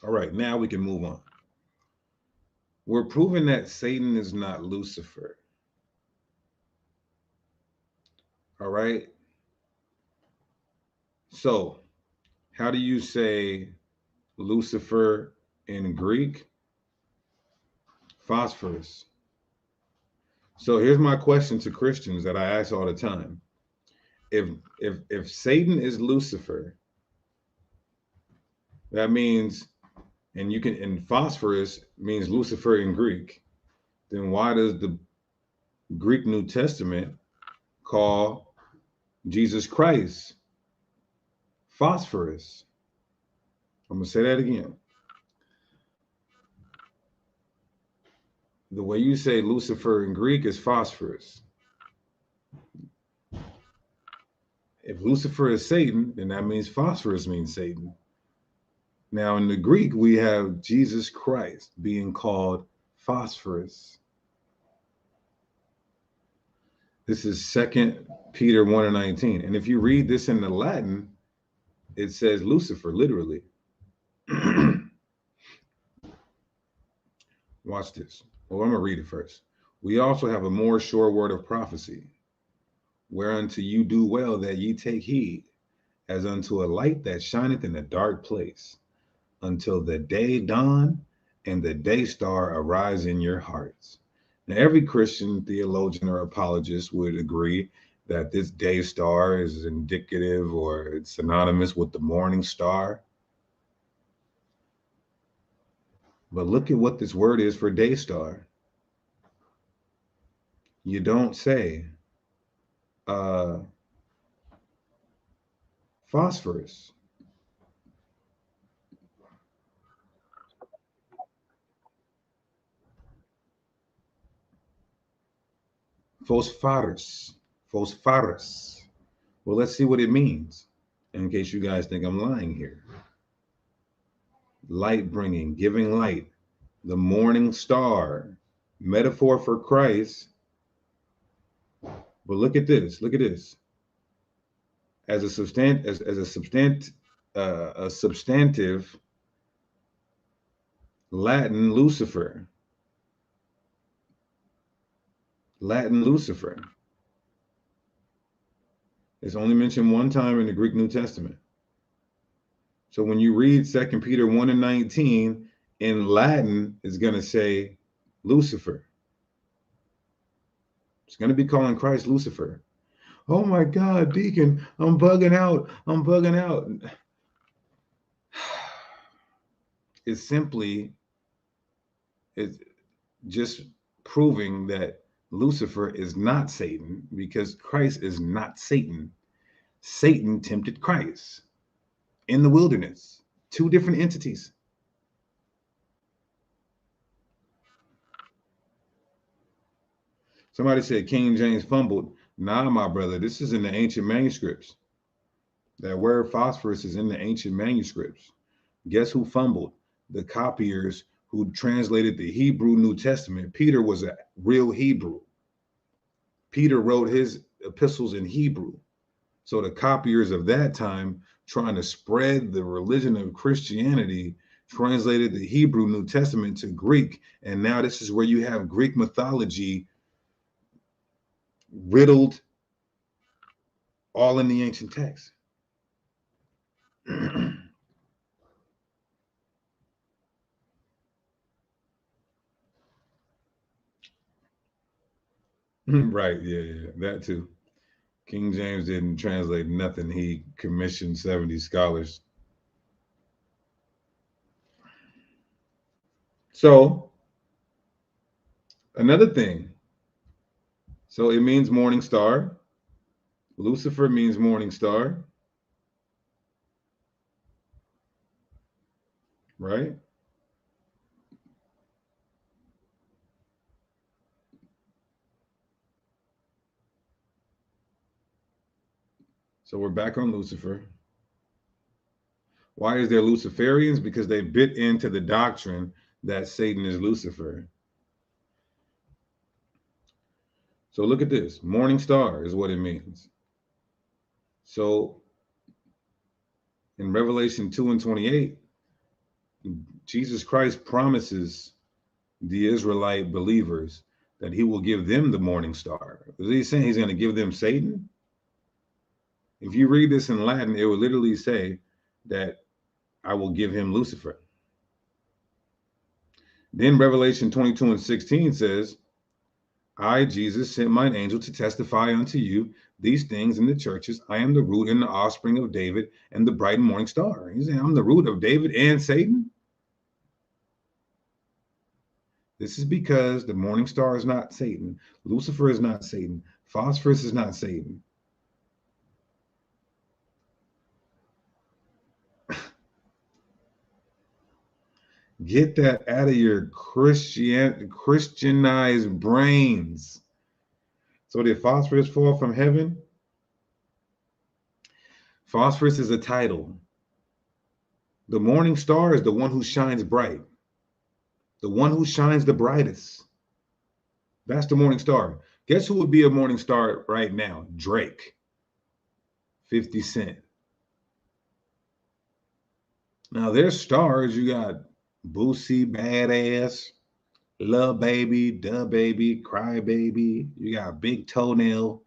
All right, now we can move on. We're proving that Satan is not Lucifer. All right. So, how do you say Lucifer in Greek? Phosphorus. So here's my question to Christians that I ask all the time. If Satan is Lucifer, that means and phosphorus means Lucifer in Greek, then why does the Greek New Testament call Jesus Christ phosphorus? I'm going to say that again. The way you say Lucifer in Greek is phosphorus. If Lucifer is Satan, then that means phosphorus means Satan. Now, in the Greek, we have Jesus Christ being called phosphorus. This is 2 Peter 1:19. And if you read this in the Latin, it says Lucifer, literally. Watch this. Well, I'm going to read it first. We also have a more sure word of prophecy, whereunto you do well that ye take heed, as unto a light that shineth in a dark place, until the day dawn and the day star arise in your hearts. Now, every Christian theologian or apologist would agree that this day star is indicative or it's synonymous with the morning star. But look at what this word is for day star. You don't say phosphorus. Phosphorus. Phosphorus. Well, let's see what it means, in case you guys think I'm lying here. Light bringing, giving light, the morning star, metaphor for Christ. But look at this. Look at this. As a substantive, Latin Lucifer. Latin Lucifer. It's only mentioned one time in the Greek New Testament. So when you read 2 Peter 1:19 in Latin, it's going to say Lucifer. It's going to be calling Christ Lucifer. Oh my God, Deacon, I'm bugging out. I'm bugging out. It's just proving that Lucifer is not Satan, because Christ is not Satan. Satan tempted Christ in the wilderness. Two different entities. Somebody said King James fumbled. Nah, my brother, this is in the ancient manuscripts. That word phosphorus is in the ancient manuscripts. Guess who fumbled? The copiers who translated the Hebrew New Testament. Peter was a real Hebrew. Peter wrote his epistles in Hebrew. So the copiers of that time, trying to spread the religion of Christianity, translated the Hebrew New Testament to Greek. And now this is where you have Greek mythology riddled all in the ancient text. Right, yeah, that too. King James didn't translate nothing. He commissioned 70 scholars. So, another thing. So it means morning star. Lucifer means morning star. Right? So we're back on Lucifer. Why is there Luciferians? Because they bit into the doctrine that Satan is Lucifer. So look at this. Morning star is what it means. So in Revelation 2:28, Jesus Christ promises the Israelite believers that he will give them the morning star. Is he saying he's going to give them Satan? If you read this in Latin, it would literally say that I will give him Lucifer. Then Revelation 22:16 says, I, Jesus, sent mine angel to testify unto you these things in the churches. I am the root and the offspring of David and the bright and morning star. He's saying, I'm the root of David and Satan. This is because the morning star is not Satan. Lucifer is not Satan. Phosphorus is not Satan. Get that out of your Christianized brains. So did phosphorus fall from heaven? Phosphorus is a title. The morning star is the one who shines bright. The one who shines the brightest. That's the morning star. Guess who would be a morning star right now? Drake. 50 Cent. Now there's stars. You got Boosie, Badass, Lil Baby, Da Baby, Cry Baby. You got Big Toenail.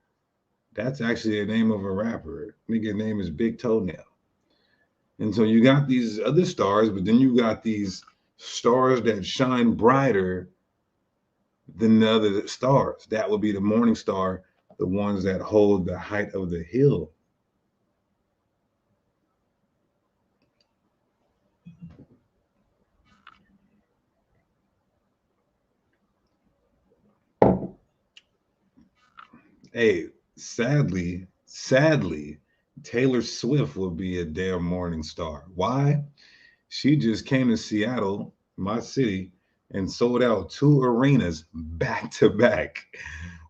That's actually the name of a rapper. Nigga name is Big Toenail. And so you got these other stars, but then you got these stars that shine brighter than the other stars. That would be the morning star, the ones that hold the height of the hill. Hey, sadly, Taylor Swift will be a damn morning star. Why? She just came to Seattle, my city, and sold out 2 arenas back to back.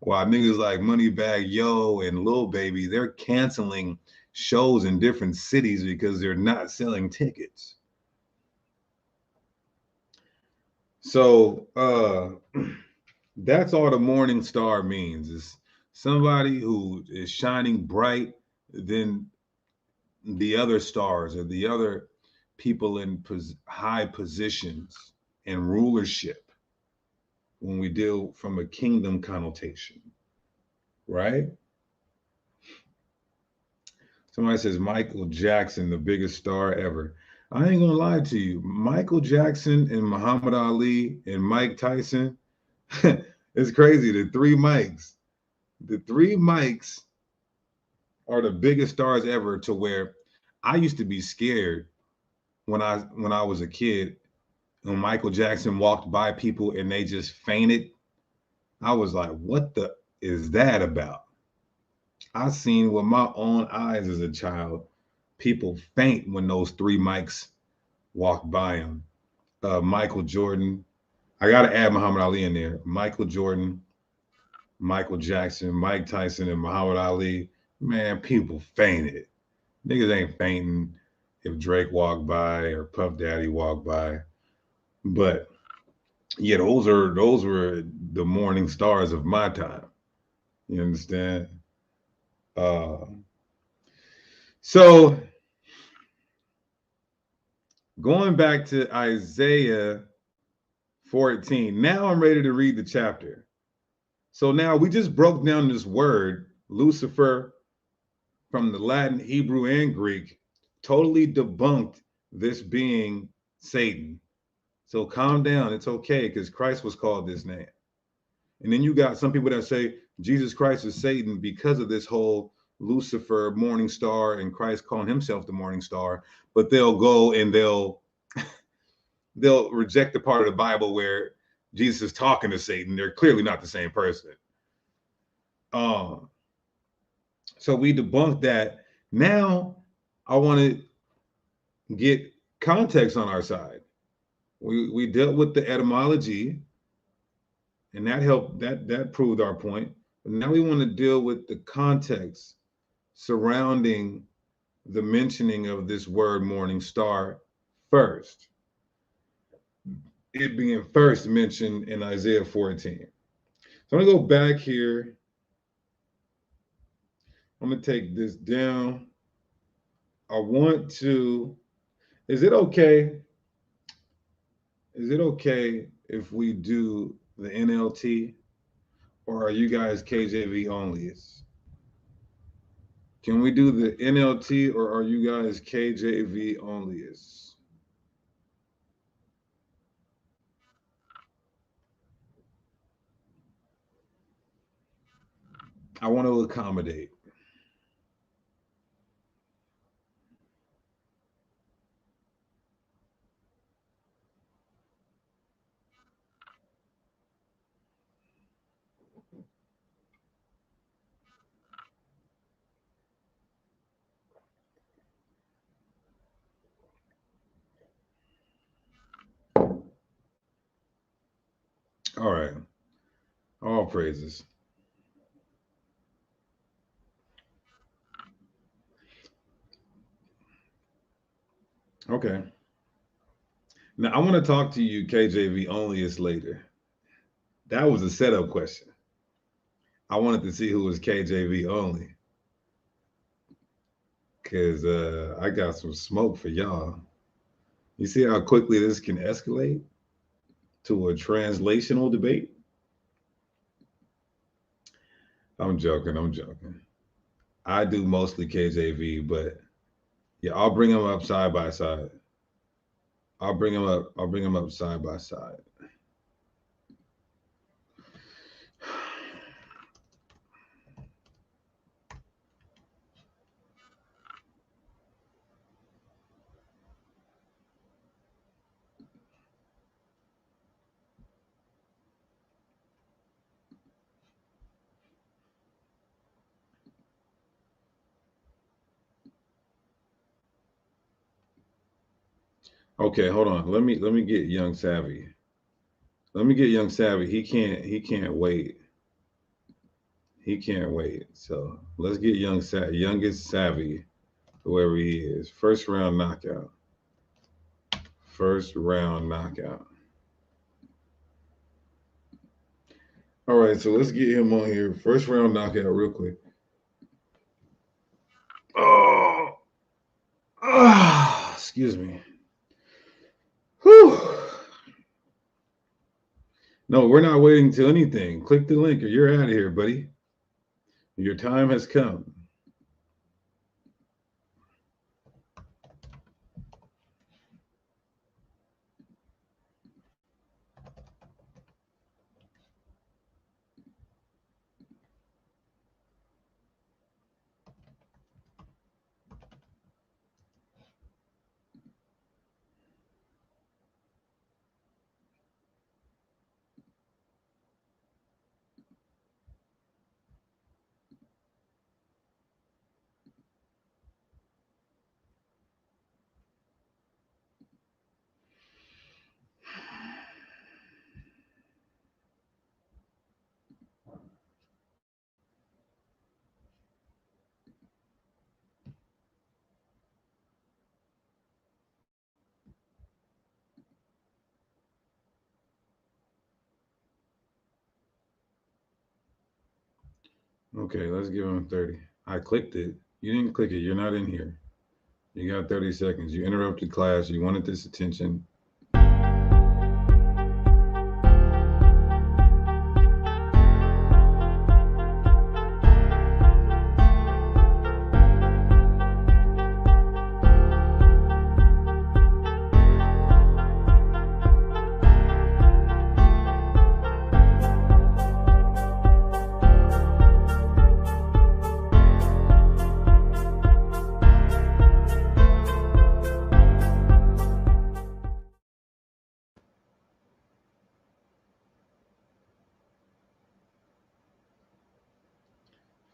While niggas like Moneybagg Yo and Lil Baby, they're canceling shows in different cities because they're not selling tickets. So that's all the morning star means, is somebody who is shining bright than the other stars or the other people in high positions and rulership when we deal from a kingdom connotation, right? Somebody says Michael Jackson, the biggest star ever. I ain't gonna lie to you. Michael Jackson and Muhammad Ali and Mike Tyson, it's crazy. The three Mikes are the biggest stars ever, to where I used to be scared when I was a kid. When Michael Jackson walked by people and they just fainted, I was like, what the is that about? I seen with my own eyes as a child, people faint when those three Mikes walk by them. Michael Jordan, I gotta add Muhammad Ali in there. Michael Jordan, Michael Jackson, Mike Tyson, and Muhammad Ali. Man, people fainted. Niggas ain't fainting if Drake walked by or Puff Daddy walked by. But yeah, those were the morning stars of my time. You understand? So going back to Isaiah 14, now I'm ready to read the chapter. So now we just broke down this word, Lucifer, from the Latin, Hebrew, and Greek, totally debunked this being Satan. So calm down. It's okay, because Christ was called this name. And then you got some people that say Jesus Christ is Satan because of this whole Lucifer, morning star, and Christ calling himself the morning star. But they'll go and they'll reject the part of the Bible where Jesus is talking to Satan. They're clearly not the same person. So we debunked that. Now I want to get context on our side. We dealt with the etymology, and that helped, that proved our point. But now we want to deal with the context surrounding the mentioning of this word morning star first. It being first mentioned in Isaiah 14. So I'm gonna go back here. I'm gonna take this down. I want to, is it okay? Is it okay if we do the NLT, or are you guys KJV onlys? Can we do the NLT, or are you guys KJV onlys? I want to accommodate. All right. All praises. Okay. Now I want to talk to you, KJV only is later. That was a setup question. I wanted to see who was KJV only. Cause I got some smoke for y'all. You see how quickly this can escalate to a translational debate? I'm joking. I'm joking. I do mostly KJV, but yeah, I'll bring them up side by side. I'll bring them up. I'll bring them up side by side. Okay, hold on. Let me get Young Savvy. Let me get Young Savvy. He can't wait. He can't wait. So let's get youngest Savvy, whoever he is. First round knockout. First round knockout. All right, so let's get him on here. First round knockout, real quick. Oh, excuse me. Whew. No, we're not waiting till anything. Click the link or you're out of here, buddy. Your time has come. Okay, let's give him 30. I clicked it. You didn't click it. You're not in here. You got 30 seconds. You interrupted class. You wanted this attention.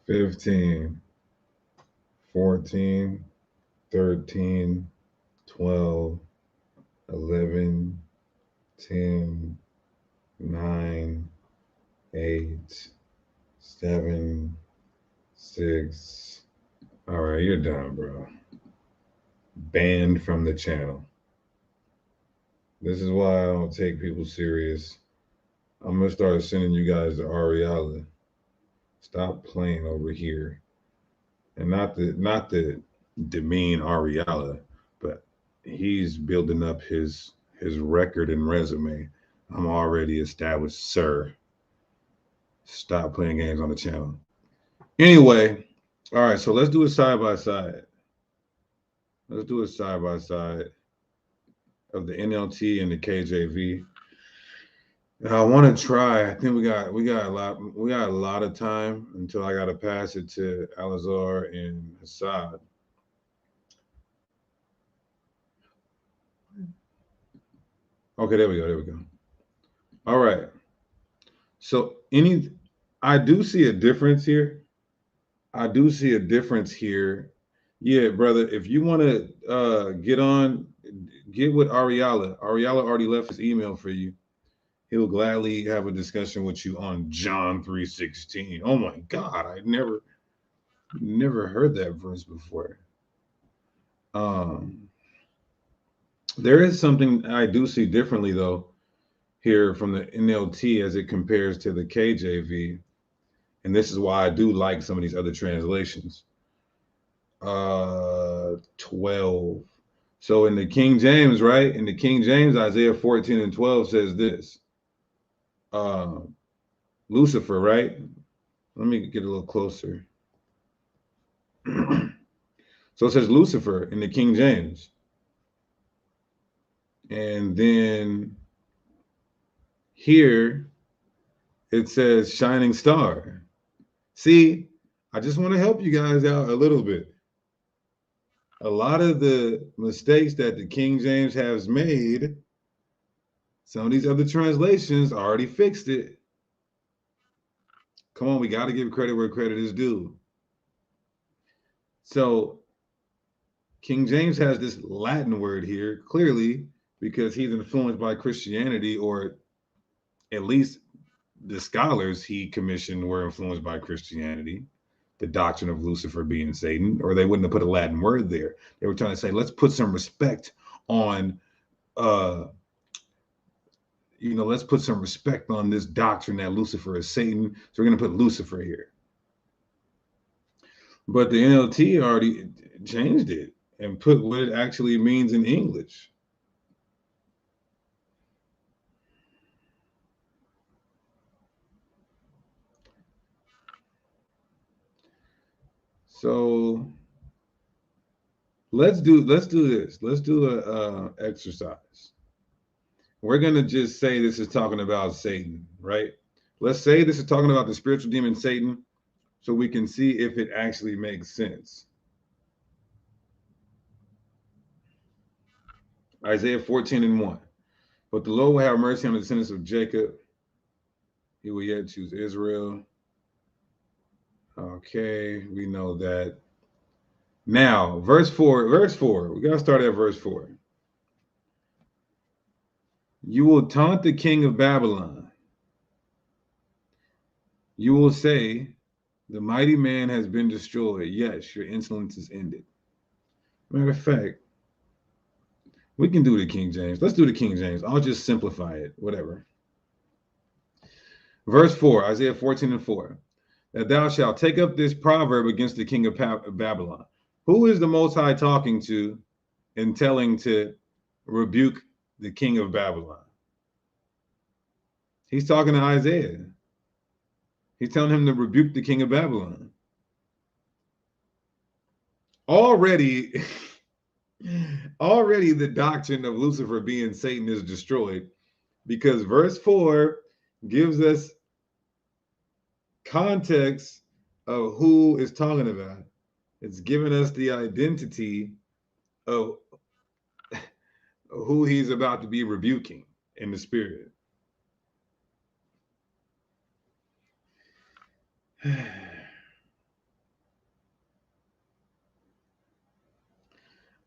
$15, $14, $13, $12, $11, $10, $9, $8, $7, $6. All right, you're done, bro. Banned from the channel. This is why I don't take people serious. I'm gonna start sending you guys to Ariala. Stop playing over here. And not to demean Ariala, but he's building up his record and resume. I'm already established, sir. Stop playing games on the channel. Anyway, all right, so let's do it side by side. Let's do it side by side of the NLT and the KJV. And I want to try. I think we got a lot of time until I got to pass it to Alazar and Hassad. Okay, there we go. All right. So I do see a difference here. I do see a difference here. Yeah, brother. If you want to get with Ariala. Ariala already left his email for you. He'll gladly have a discussion with you on John 3:16. Oh my God, I never heard that verse before. There is something I do see differently though here from the NLT as it compares to the KJV, and this is why I do like some of these other translations. 12. So in the King James, right? In the King James, Isaiah 14 and 12 says this. Lucifer, right? Let me get a little closer. So it says Lucifer in the King James. And then here it says shining star. See, I just want to help you guys out a little bit. A lot of the mistakes that the King James has made, some of these other translations already fixed it. Come on, we got to give credit where credit is due. So King James has this Latin word here, clearly, because he's influenced by Christianity, or at least the scholars he commissioned were influenced by Christianity, the doctrine of Lucifer being Satan, or they wouldn't have put a Latin word there. They were trying to say, let's put some respect on, let's put some respect on this doctrine that Lucifer is Satan. So we're going to put Lucifer here. But the NLT already changed it and put what it actually means in English. So let's do this. Let's do a exercise. We're gonna just say this is talking about Satan, right? Let's say this is talking about the spiritual demon Satan, so we can see if it actually makes sense. Isaiah 14 and 1. But the Lord will have mercy on the descendants of Jacob. He will yet choose Israel. Okay, we know that. Now, verse 4. We got to start at verse 4. You will taunt the king of Babylon. You will say, the mighty man has been destroyed. Yes, your insolence is ended. Matter of fact, we can do the King James. Let's do the King James. I'll just simplify it, whatever. Verse 4, Isaiah 14 and 4. That thou shalt take up this proverb against the king of Babylon. Who is the Most High talking to and telling to rebuke the king of Babylon? He's talking to Isaiah. He's telling him to rebuke the king of Babylon. Already the doctrine of Lucifer being Satan is destroyed, because verse 4 gives us context of who is talking about. It's giving us the identity of who he's about to be rebuking in the spirit.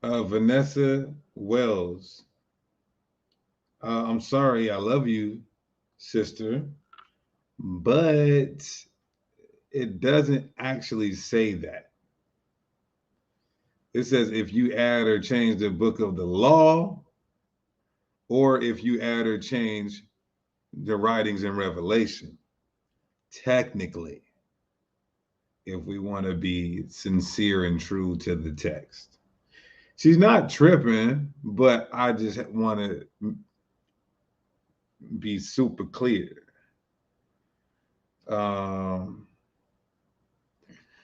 Vanessa Wells. I'm sorry, I love you, sister, but it doesn't actually say that. It says if you add or change the book of the law, or if you add or change the writings in Revelation. Technically, if we want to be sincere and true to the text. She's not tripping, but I just want to be super clear.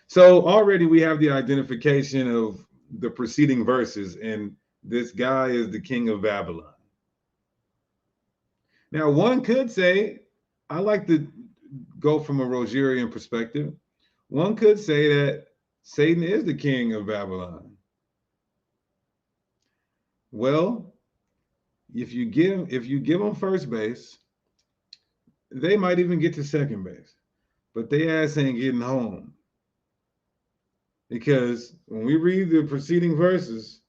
So already we have the identification of the preceding verses, and this guy is the king of Babylon. Now, one could say, I like to go from a Rogerian perspective. One could say that Satan is the king of Babylon. Well, if you give them first base, they might even get to second base. but they ass ain't getting home. Because when we read the preceding verses,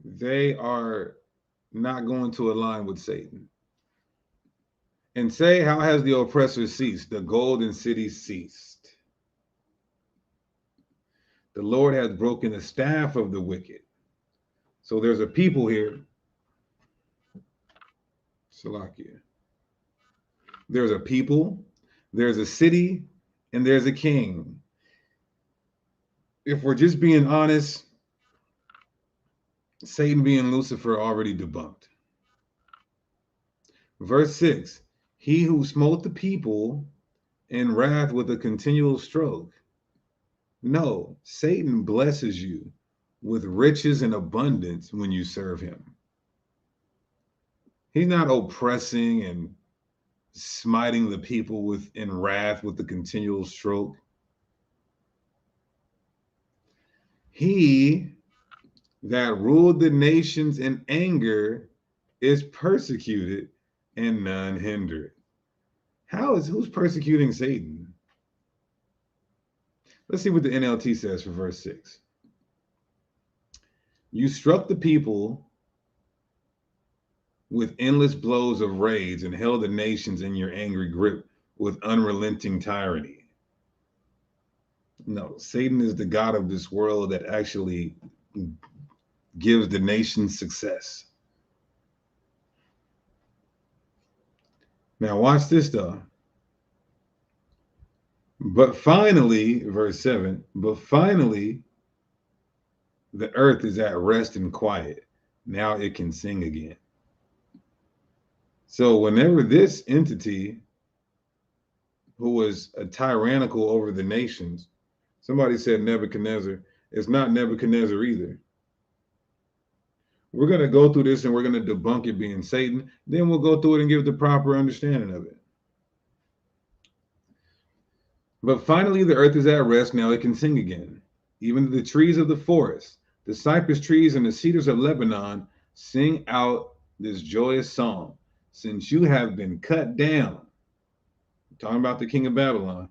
they are not going to align with Satan. And say, how has the oppressor ceased? The golden city ceased. The Lord has broken the staff of the wicked. So there's a people here. Salakia. There's a people, there's a city, and there's a king. If we're just being honest, Satan being Lucifer already debunked. Verse 6, he who smote the people in wrath with a continual stroke. No, Satan blesses you with riches and abundance when you serve him. He's not oppressing and smiting the people in wrath with the continual stroke. He that ruled the nations in anger is persecuted and none hindered. Who's persecuting Satan? Let's see what the NLT says for verse 6. You struck the people with endless blows of rage and held the nations in your angry grip with unrelenting tyranny. No, Satan is the God of this world that actually gives the nation success. Now watch this though. But finally, verse 7, but finally, the earth is at rest and quiet. Now it can sing again. So whenever this entity who was a tyrannical over the nations, somebody said Nebuchadnezzar, it's not Nebuchadnezzar either. We're going to go through this and we're going to debunk it being Satan. Then we'll go through it and give the proper understanding of it. But finally, the earth is at rest. Now it can sing again. Even the trees of the forest, the cypress trees and the cedars of Lebanon sing out this joyous song. Since you have been cut down, talking about the king of Babylon,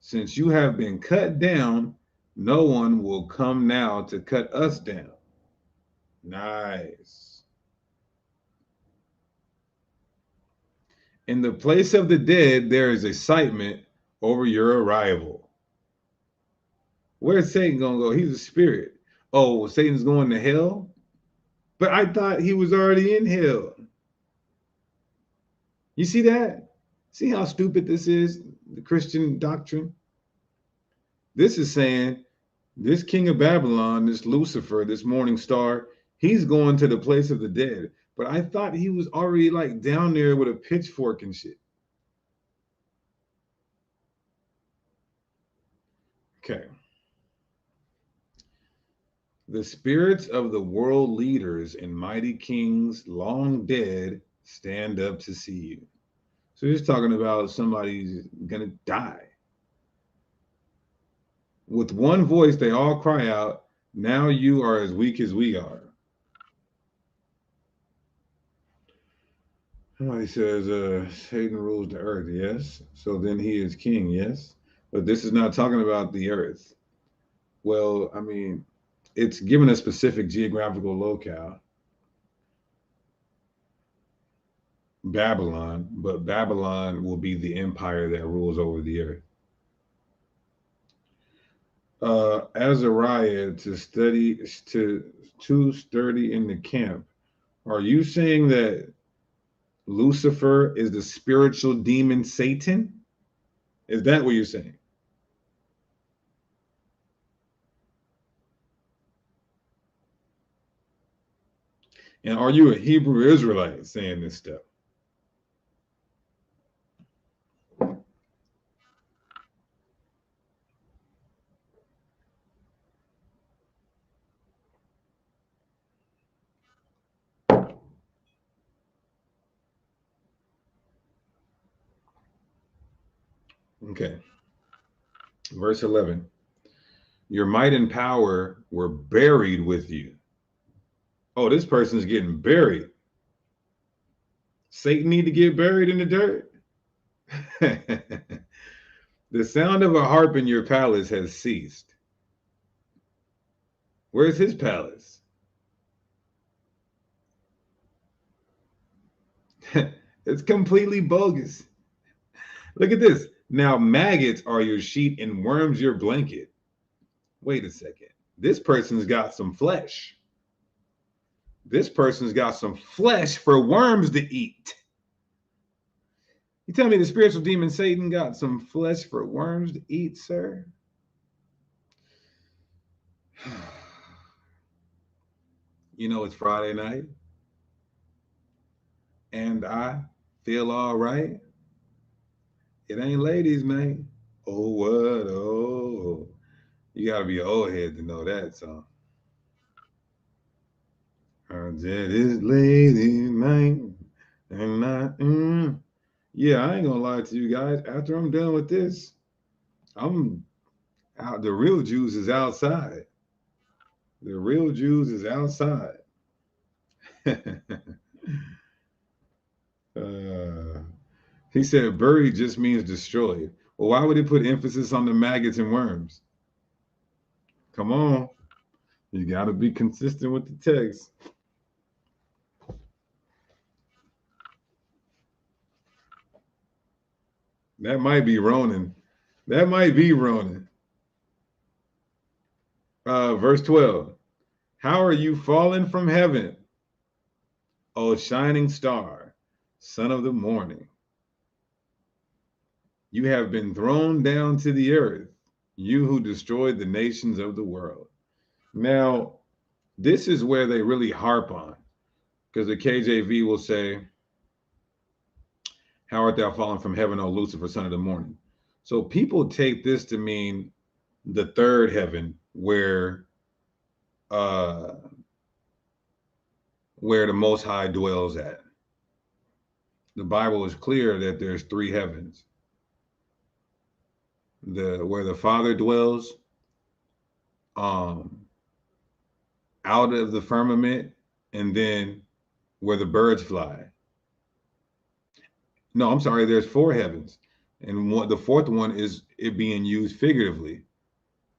since you have been cut down, no one will come now to cut us down. Nice. In the place of the dead, there is excitement over your arrival. Where's Satan gonna go? He's a spirit. Oh, well, Satan's going to hell? But I thought he was already in hell. You see that? See how stupid this is, the Christian doctrine? This is saying this king of Babylon, this Lucifer, this morning star, he's going to the place of the dead. But I thought he was already like down there with a pitchfork and shit. Okay. The spirits of the world leaders and mighty kings long dead stand up to see you. So he's talking about somebody's going to die. With one voice, they all cry out, now you are as weak as we are. Somebody says, Satan rules the earth, yes. So then he is king, yes. But this is not talking about the earth. Well, I mean, it's given a specific geographical locale. Babylon, but Babylon will be the empire that rules over the earth. Azariah to sturdy in the camp. Are you saying that Lucifer is the spiritual demon Satan? Is that what you're saying? And are you a Hebrew Israelite saying this stuff? Okay. Verse 11. Your might and power were buried with you. Oh, this person's getting buried. Satan need to get buried in the dirt. The sound of a harp in your palace has ceased. Where's his palace? It's completely bogus. Look at this. Now, maggots are your sheet and worms your blanket. Wait a second. This person's got some flesh. This person's got some flesh for worms to eat. You tell me the spiritual demon Satan got some flesh for worms to eat, sir? You know, it's Friday night, and I feel all right. It ain't ladies, man. Oh, what? Oh, you got to be an old head to know that song. That is lady night, and yeah, I ain't gonna lie to you guys. After I'm done with this, I'm out. The real Jews is outside. The real Jews is outside. He said buried just means destroyed. Well, why would he put emphasis on the maggots and worms? Come on. You got to be consistent with the text. That might be Ronan. That might be Ronan. Verse 12. How are you fallen from heaven, O shining star, son of the morning? You have been thrown down to the earth, you who destroyed the nations of the world. Now, this is where they really harp on, because the KJV will say, how art thou fallen from heaven, O Lucifer, son of the morning? So people take this to mean the third heaven, where the Most High dwells at. The Bible is clear that there's three heavens. Where the Father dwells, out of the firmament, and then where the birds fly. No, I'm sorry, there's four heavens. And the fourth one is it being used figuratively,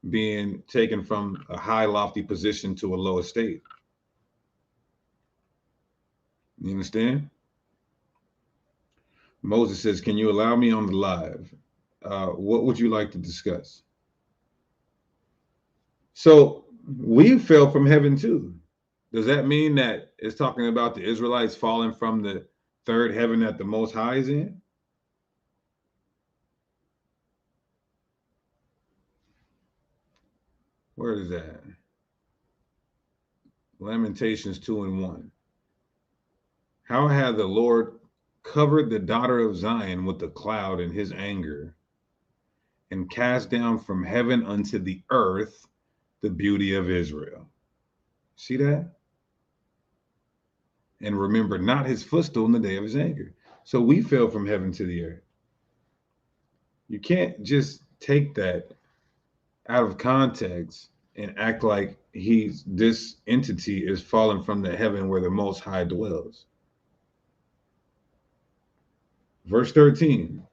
being taken from a high, lofty position to a low estate. You understand? Moses says, can you allow me on the live? What would you like to discuss? So we fell from heaven too. Does that mean that it's talking about the Israelites falling from the third heaven that the Most High is in? Where is that? Lamentations 2:1. How had the Lord covered the daughter of Zion with a cloud in his anger, and cast down from heaven unto the earth the beauty of Israel. See that? And remember not his footstool in the day of his anger. So we fell from heaven to the earth. You can't just take that out of context and act like this entity is fallen from the heaven where the Most High dwells. Verse 13.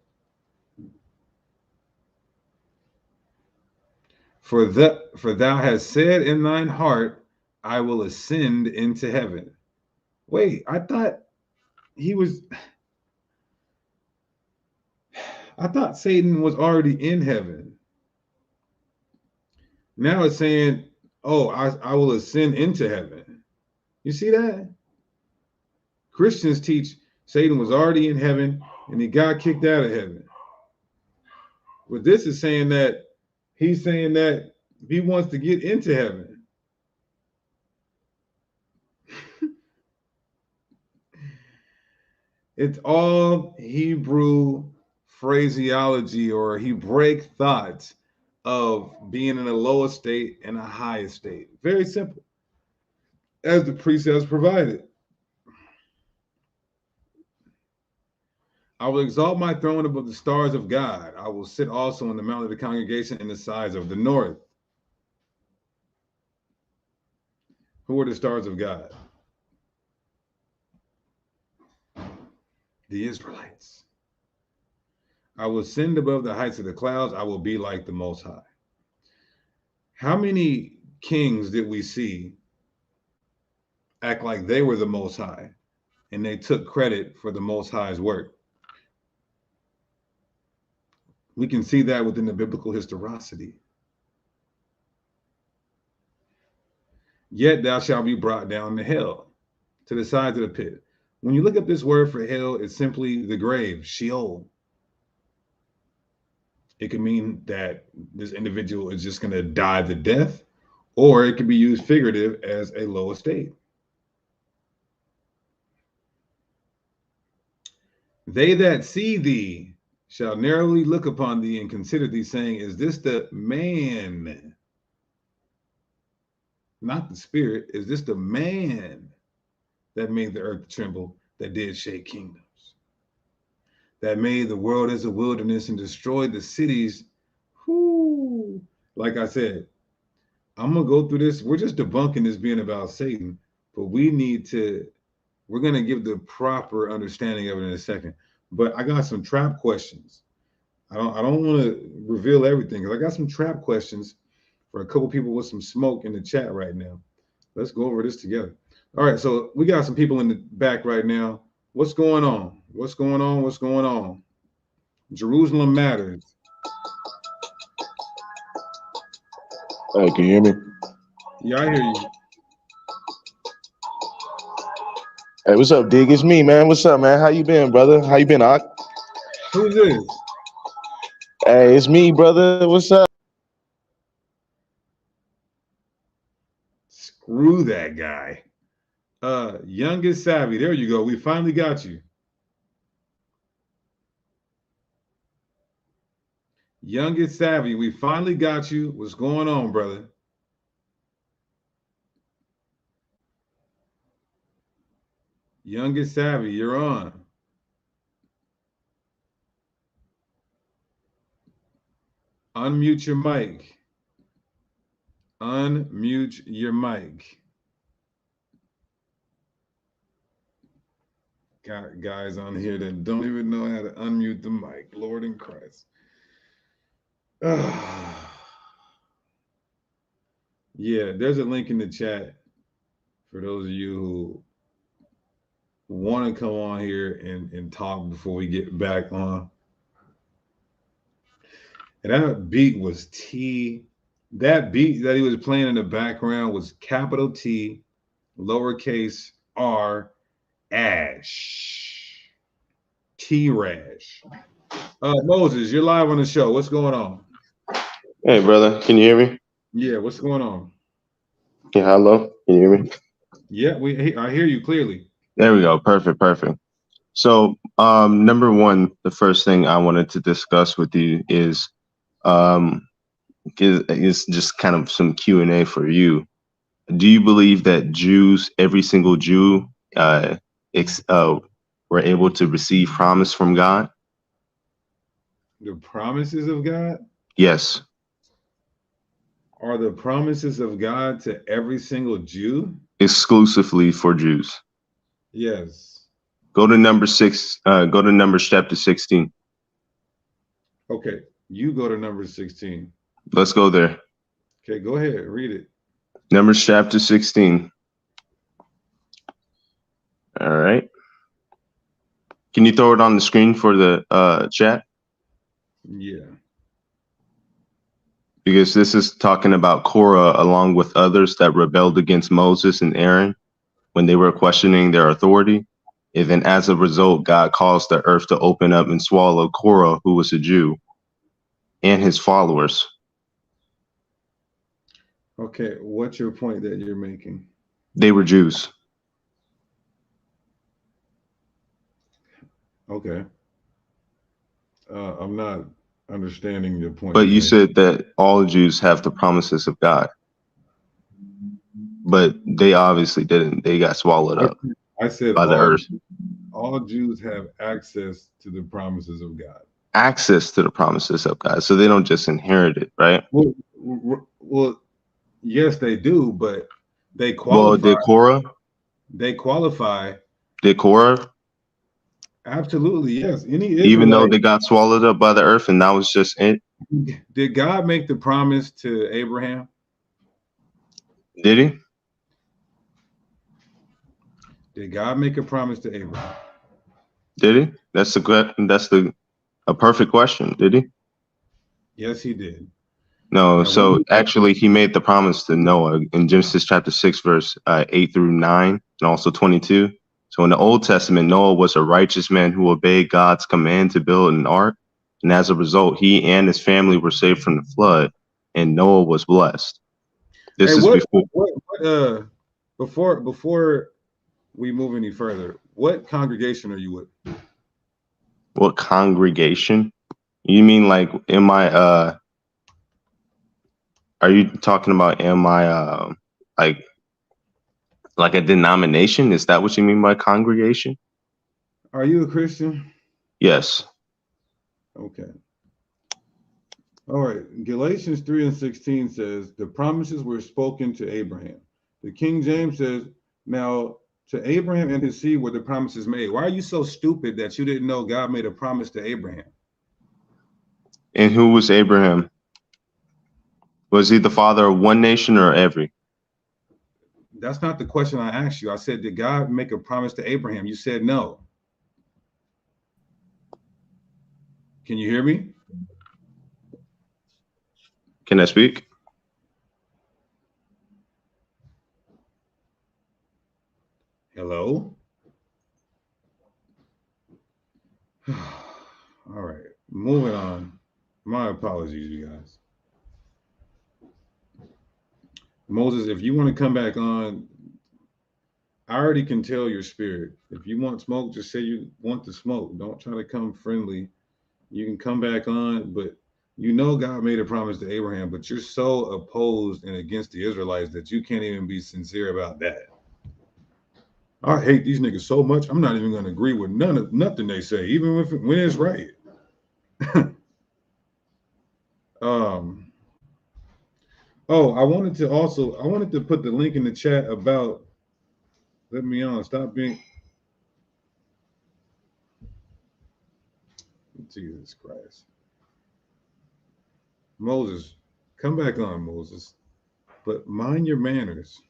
For thou hast said in thine heart, I will ascend into heaven. Wait, I thought Satan was already in heaven. Now it's saying, oh, I will ascend into heaven. You see that? Christians teach Satan was already in heaven and he got kicked out of heaven. But this is saying that he's saying that he wants to get into heaven. It's all Hebrew phraseology or Hebraic thoughts of being in a lower state and a higher state. Very simple, as the precepts provided. I will exalt my throne above the stars of God. I will sit also on the mount of the congregation in the sides of the north. Who are the stars of God? the Israelites. I will ascend above the heights of the clouds. I will be like the Most High. How many kings did we see act like they were the Most High and they took credit for the Most High's work? We can see that within the biblical historicity. Yet thou shalt be brought down to hell, to the sides of the pit. When you look up this word for hell, it's simply the grave, Sheol. It could mean that this individual is just going to die the death, or it could be used figurative as a low estate. They that see thee shall narrowly look upon thee and consider thee, saying, is this the man? Not the spirit. Is this the man that made the earth tremble, that did shake kingdoms, that made the world as a wilderness and destroyed the cities? Whoo. Like I said, I'm going to go through this. We're just debunking this being about Satan, but we're going to give the proper understanding of it in a second. But I got some trap questions. I don't want to reveal everything, because I got some trap questions for a couple people with some smoke in the chat right now. Let's go over this together. All right, so we got some people in the back right now. What's going on? What's going on? What's going on? Jerusalem matters. Hey, can you hear me? Yeah, I hear you. Hey, what's up, Dig? It's me, man. What's up, man? How you been, brother? How you been, Ak? Who's this? Hey, it's me, brother. What's up? Screw that guy. Youngest Savvy. There you go. We finally got you. Youngest Savvy, we finally got you. What's going on, brother? Youngest Savvy, you're on. Unmute your mic. Unmute your mic. Got guys on here that don't even know how to unmute the mic. Lord in Christ. Yeah, there's a link in the chat for those of you who want to come on here and talk before we get back on. And that beat was T. That beat that he was playing in the background was capital T, lowercase r, Ash. T-Rash. Moses, you're live on the show. What's going on? Hey, brother. Can you hear me? Yeah, what's going on? Yeah, hello. Can you hear me? Yeah, I hear you clearly. There we go. Perfect. So, number one, the first thing I wanted to discuss with you is just kind of some Q&A for you. Do you believe that Jews, every single Jew, were able to receive promise from God? The promises of God? Yes. Are the promises of God to every single Jew? Exclusively for Jews. Yes. Go to Numbers chapter 16. Okay, you go to Numbers 16. Let's go there. Okay, go ahead, read it. Numbers chapter 16. All right. Can you throw it on the screen for the chat? Yeah. Because this is talking about Korah along with others that rebelled against Moses and Aaron when they were questioning their authority. And then as a result, God caused the earth to open up and swallow Korah, who was a Jew, and his followers. Okay, what's your point that you're making? They were Jews. Okay. I'm not understanding your point. But you said that all Jews have the promises of God. But they obviously didn't. They got swallowed up I said by the earth. All Jews have access to the promises of God. Access to the promises of God. So they don't just inherit it, right? Well, yes, they do, but they qualify. Well, did Korah? They qualify. Did Korah? Absolutely, yes. Any even though Israelite, they got swallowed up by the earth, and that was just it. did God make the promise to Abraham? Did he? Did God make a promise to Abraham? Did he? That's a perfect question. Did he? Yes, he did. No. Now, So actually, he made the promise to Noah in Genesis chapter 6, verse 8 through 9, and also 22. So in the Old Testament, Noah was a righteous man who obeyed God's command to build an ark, and as a result, he and his family were saved from the flood, and Noah was blessed. This hey, is before. before we move any further, what congregation are you with? What congregation? You mean like am I are you talking about am I like a denomination? Is that what you mean by congregation? Are you a Christian? Yes. Okay. All right. Galatians 3:16 says, the promises were spoken to Abraham. The King James says, now to Abraham and his seed were the promises made. Why are you so stupid that you didn't know God made a promise to Abraham? And who was Abraham? Was he the father of one nation or every? That's not the question I asked you. I said, did God make a promise to Abraham? You said no. Can you hear me? Can I speak? Hello? All right. Moving on. My apologies, you guys. Moses, if you want to come back on, I already can tell your spirit. If you want smoke, just say you want the smoke. Don't try to come friendly. You can come back on, but you know God made a promise to Abraham, but you're so opposed and against the Israelites that you can't even be sincere about that. I hate these niggas so much. I'm not even going to agree with nothing they say, even when it's right. Oh, I wanted to put the link in the chat about. Let me on. Stop being. Jesus Christ. Moses, come back on, Moses. But mind your manners.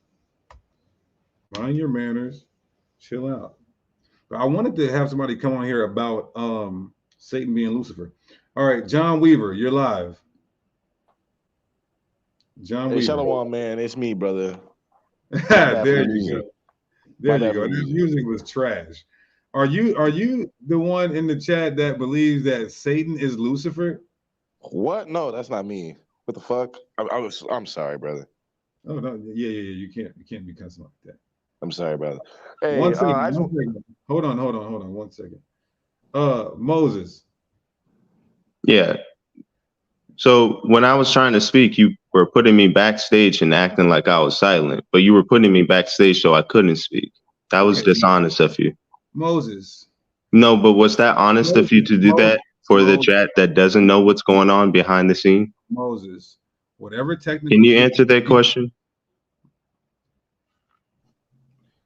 Mind your manners. Chill out. But I wanted to have somebody come on here about Satan being Lucifer. All right, John Weaver, you're live. John Hey, Weaver. Shalom, man. It's me, brother. There you go. There My you go. bad for This the music was trash. Are you the one in the chat that believes that Satan is Lucifer? What? No, that's not me. What the fuck? I'm sorry, brother. Oh no, yeah. You can't be cussing like that. I'm sorry, brother. Hey, One second. Hold on. 1 second. Moses. Yeah. So when I was trying to speak, you were putting me backstage and acting like I was silent, but you were putting me backstage so I couldn't speak. That was dishonest of you. Moses. No, but was that honest of you to do that for the chat that doesn't know what's going on behind the scene? Moses. Whatever technical. Can you answer that question?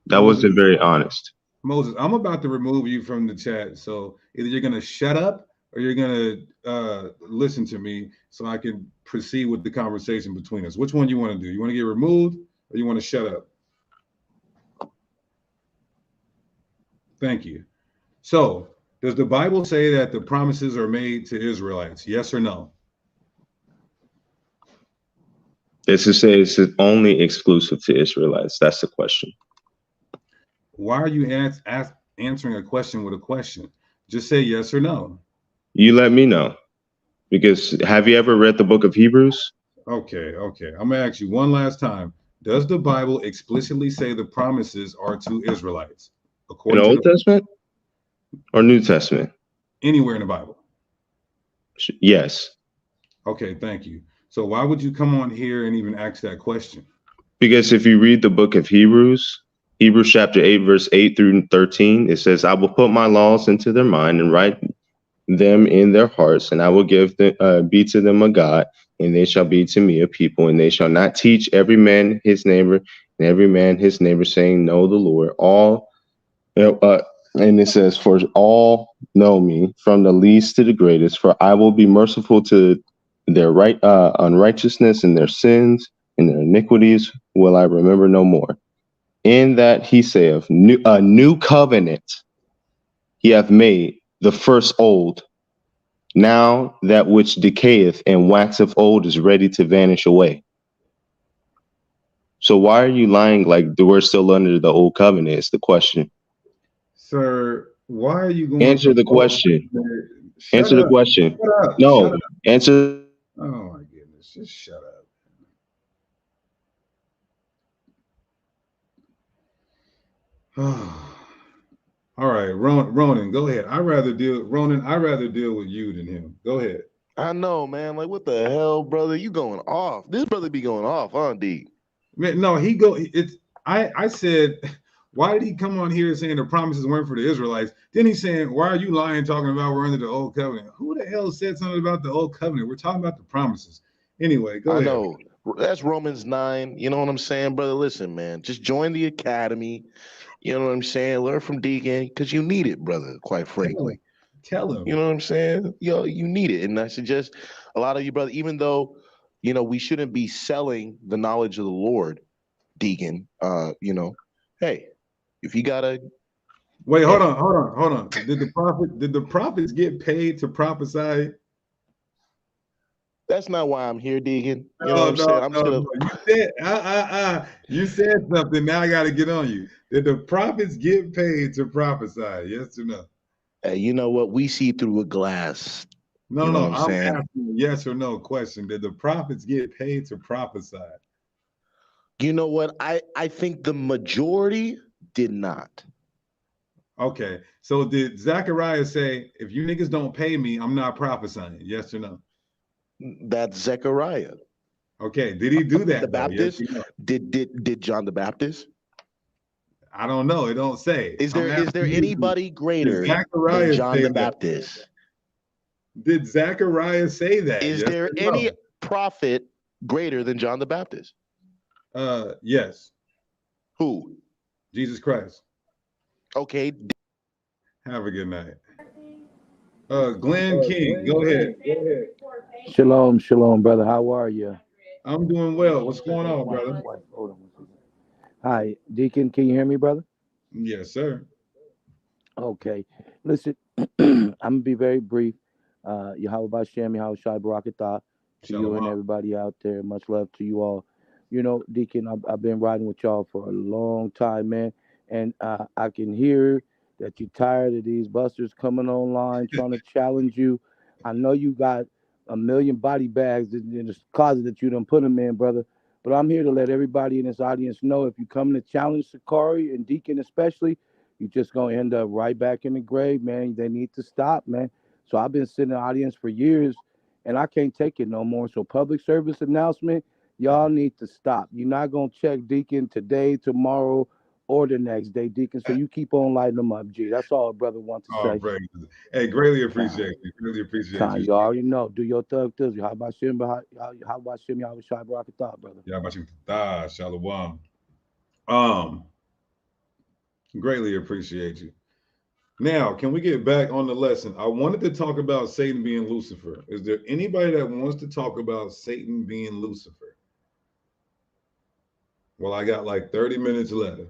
That wasn't very honest. Moses, I'm about to remove you from the chat. So either you're going to shut up or you're going to listen to me so I can proceed with the conversation between us. Which one you want to do? You want to get removed or you want to shut up? Thank you. So does the Bible say that the promises are made to Israelites? Yes or no? This is say it's only exclusive to Israelites. That's the question. Why are you answering a question with a question? Just say yes or no. You let me know. Because have you ever read the book of Hebrews? Okay. I'm gonna ask you one last time. Does the Bible explicitly say the promises are to Israelites? In the Old Testament or New Testament? Anywhere in the Bible. Yes. Okay, thank you. So why would you come on here and even ask that question? Because if you read the book of Hebrews chapter 8, verse 8 through 13, it says, I will put my laws into their mind and write them in their hearts, and I will be to them a God, and they shall be to me a people, and they shall not teach every man his neighbor, and every man his neighbor, saying, know the Lord. And it says, "For all know me, from the least to the greatest, for I will be merciful to their unrighteousness and their sins and their iniquities will I remember no more. In that he saith, a new covenant he hath made, the first old. Now that which decayeth and waxeth old is ready to vanish away." So why are you lying like we're still under the old covenant is the question. Sir, why are you going Answer from the question. Shut Answer the up. question. Shut up. No, Shut up. answer. Oh my goodness. Just shut up. All right, Ronan, go ahead. I'd rather deal with you than him. Go ahead. I know, man. Like, what the hell, brother? You going off? This brother be going off, huh, D? Man, no, I said, why did he come on here saying the promises weren't for the Israelites? Then he's saying, why are you lying talking about we're under the old covenant? Who the hell said something about the old covenant? We're talking about the promises. Anyway, go I ahead. know. That's Romans 9. You know what I'm saying, brother? Listen, man. Just join the academy. You know what I'm saying? Learn from Deacon because you need it, brother, quite frankly. Tell him. You know what I'm saying? Yo, you need it. And I suggest a lot of you, brother, even though, we shouldn't be selling the knowledge of the Lord, Deacon, hey, if you gotta Wait, hold on. Did the prophets get paid to prophesy? that's not why I'm here, Deacon. You know what I'm saying? I'm just gonna You said something. Now I gotta get on you. Did the prophets get paid to prophesy? Yes or no? hey, you know what? We see through a glass. No, You know no, what I'm I'm saying? asking a yes or no question. Did the prophets get paid to prophesy? You know what? I think the majority did not. Okay. So did Zechariah say, if you niggas don't pay me, I'm not prophesying? Yes or no? That's Zechariah. Okay. Did he do The that though? Yes Baptist or no? did John the Baptist? I don't know. It don't say. Is I'm there asking you, anybody did greater than Zechariah John say the that? Baptist? Did Zechariah say that? Is Yes there or any no? prophet greater than John the Baptist? Yes. Who? Jesus Christ. Okay. Have a good night. Glenn King, go ahead. Shalom, shalom, brother. How are you? I'm doing well. What's going on, brother? Hold on one second. Hi, Deacon. Can you hear me, brother? Yes, sir. Okay. Listen, I'm gonna be very brief. Yahweh Bashem, Yahweh Shai Barakatah to you and Shalom. everybody out there. Much love to you all. You know, Deacon, I've been riding with y'all for a long time, man, and I can hear that you're tired of these busters coming online trying to challenge you. I know you got a million body bags in the closet that you done put them in, brother. But I'm here to let everybody in this audience know if you come to challenge Sakari and Deacon especially, you're just gonna end up right back in the grave, man. They need to stop, man. So I've been sitting in the audience for years, and I can't take it no more. So public service announcement, y'all need to stop. You're not gonna check Deacon today, tomorrow, or the next day, Deacon. So you keep on lighting them up, G. That's all a brother wants to Oh, say. praise. Hey, greatly Con, appreciate you. Really appreciate Con, you. you already know. Do your thug things. How about Shim? How about Shim? Y'all Shy Barakatah, brother. Yeah, about you. Shalom. Greatly appreciate you. Now, can we get back on the lesson? I wanted to talk about Satan being Lucifer. Is there anybody that wants to talk about Satan being Lucifer? Well, I got like 30 minutes left.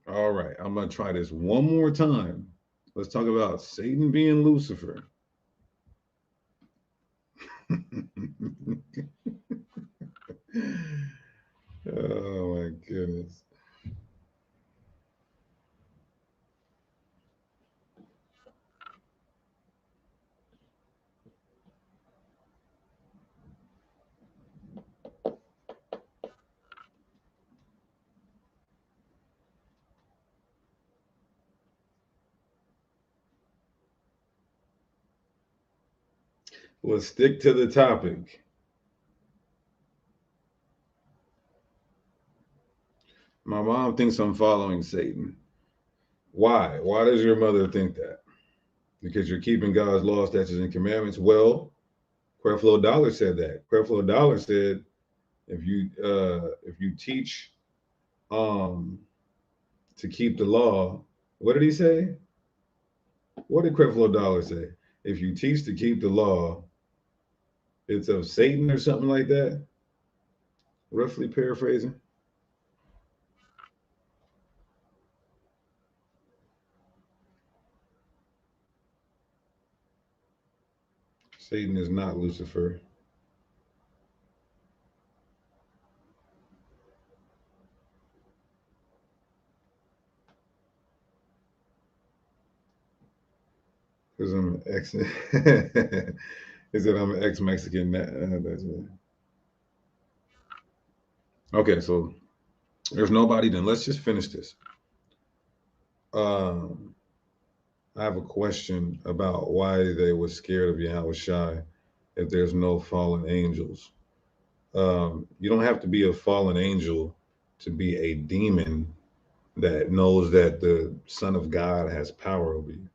All right, I'm going to try this one more time. Let's talk about Satan being Lucifer. Oh my goodness. Let's stick to the topic. My mom thinks I'm following Satan. Why? Why does your mother think that? Because you're keeping God's law, statutes, and commandments. Well, Creflo Dollar said that. Creflo Dollar said If you teach to keep the law, what did he say? What did Creflo Dollar say? If you teach to keep the law, it's of Satan or something like that. Roughly paraphrasing. Satan is not Lucifer. Because I'm ex. Is that I'm ex-Mexican? Okay, so there's nobody. Then let's just finish this. I have a question about why they were scared of Yahushua if there's no fallen angels. You don't have to be a fallen angel to be a demon that knows that the Son of God has power over you.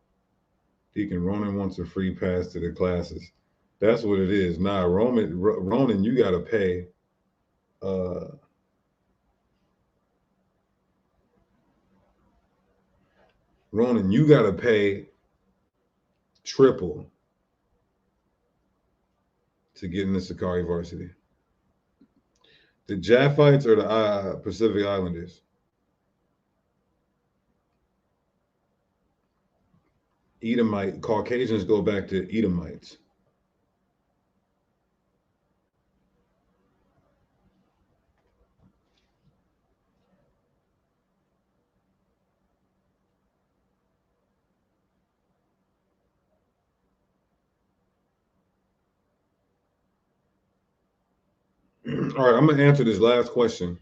Deacon Ronan wants a free pass to the classes. That's what it is. Nah, Ronan, you gotta pay. Ronan, you gotta pay triple to get into Sakari Varsity. The Japhites or the Pacific Islanders? Edomite, Caucasians go back to Edomites. All right, I'm gonna answer this last question,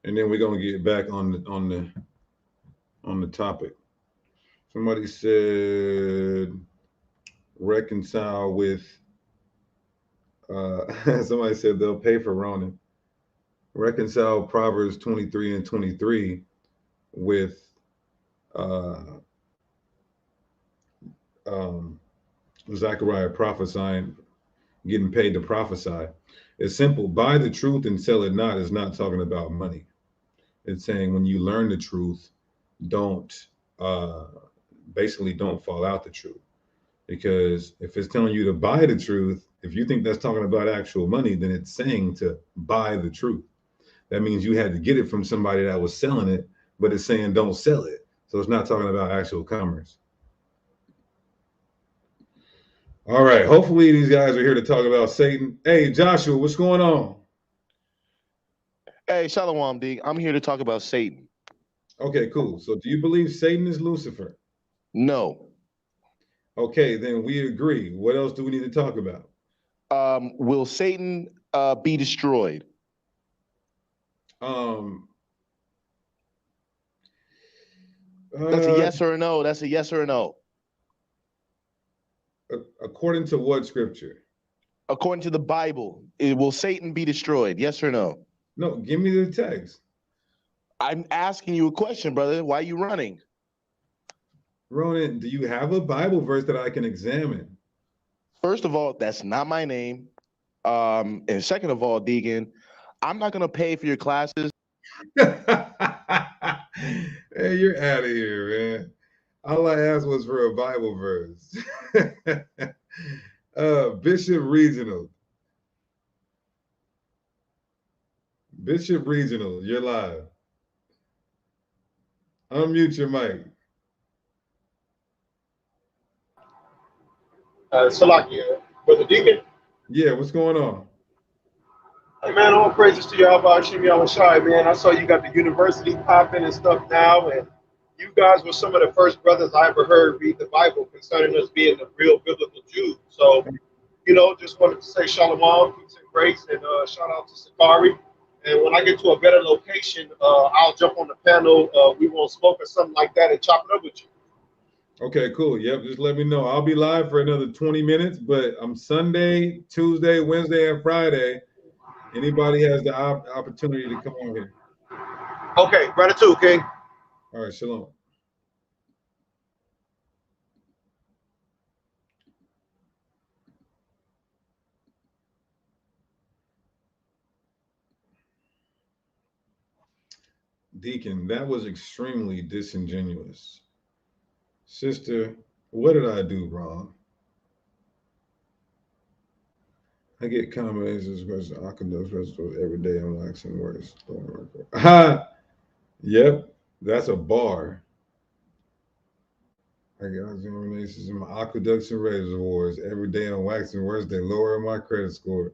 and then we're gonna get back on the topic. Somebody said reconcile with. Somebody said they'll pay for Ronan. Reconcile Proverbs 23 and 23 with Zechariah prophesying, getting paid to prophesy. It's simple. Buy the truth and sell it not is not talking about money. It's saying when you learn the truth, don't basically don't fall out the truth. Because if it's telling you to buy the truth, if you think that's talking about actual money, then it's saying to buy the truth. That means you had to get it from somebody that was selling it, but it's saying don't sell it. So it's not talking about actual commerce. All right. Hopefully these guys are here to talk about Satan. Hey, Joshua, what's going on? Hey, Shalom, D. I'm here to talk about Satan. Okay, cool. So do you believe Satan is Lucifer? No. Okay, then we agree. What else do we need to talk about? Will Satan be destroyed? That's a yes or a no. That's a yes or a no. According to what scripture? According to the Bible, will Satan be destroyed? Yes or no? No, give me the text. I'm asking you a question, brother. Why are you running? Ronan, do you have a Bible verse that I can examine? First of all, that's not my name. And second of all, Deegan, I'm not going to pay for your classes. Hey, you're out of here, man. All I asked was for a Bible verse. Bishop Regional. Bishop Regional, you're live. Unmute your mic. Salakia, Brother Deacon. Yeah, what's going on? Hey man, all praises to y'all about Shimmy Shai, man. I saw you got the university popping and stuff now, and you guys were some of the first brothers I ever heard read the Bible concerning us being the real biblical Jews. So, just wanted to say shalom, peace and grace, and shout out to Sakari. And when I get to a better location, I'll jump on the panel. We won't smoke or something like that and chop it up with you. Okay, cool. Yep, just let me know. I'll be live for another 20 minutes, but I'm Sunday, Tuesday, Wednesday, and Friday. Anybody has the opportunity to come on here. Okay, gratitude, King. All right, shalom. Deacon, that was extremely disingenuous. Sister, what did I do wrong? I get combinations of aqueducts vegetables every day. I'm waxing words. Ha! Yep, that's a bar. I got examinations in my aqueducts and reservoirs. Every day I'm waxing words. They lower my credit score.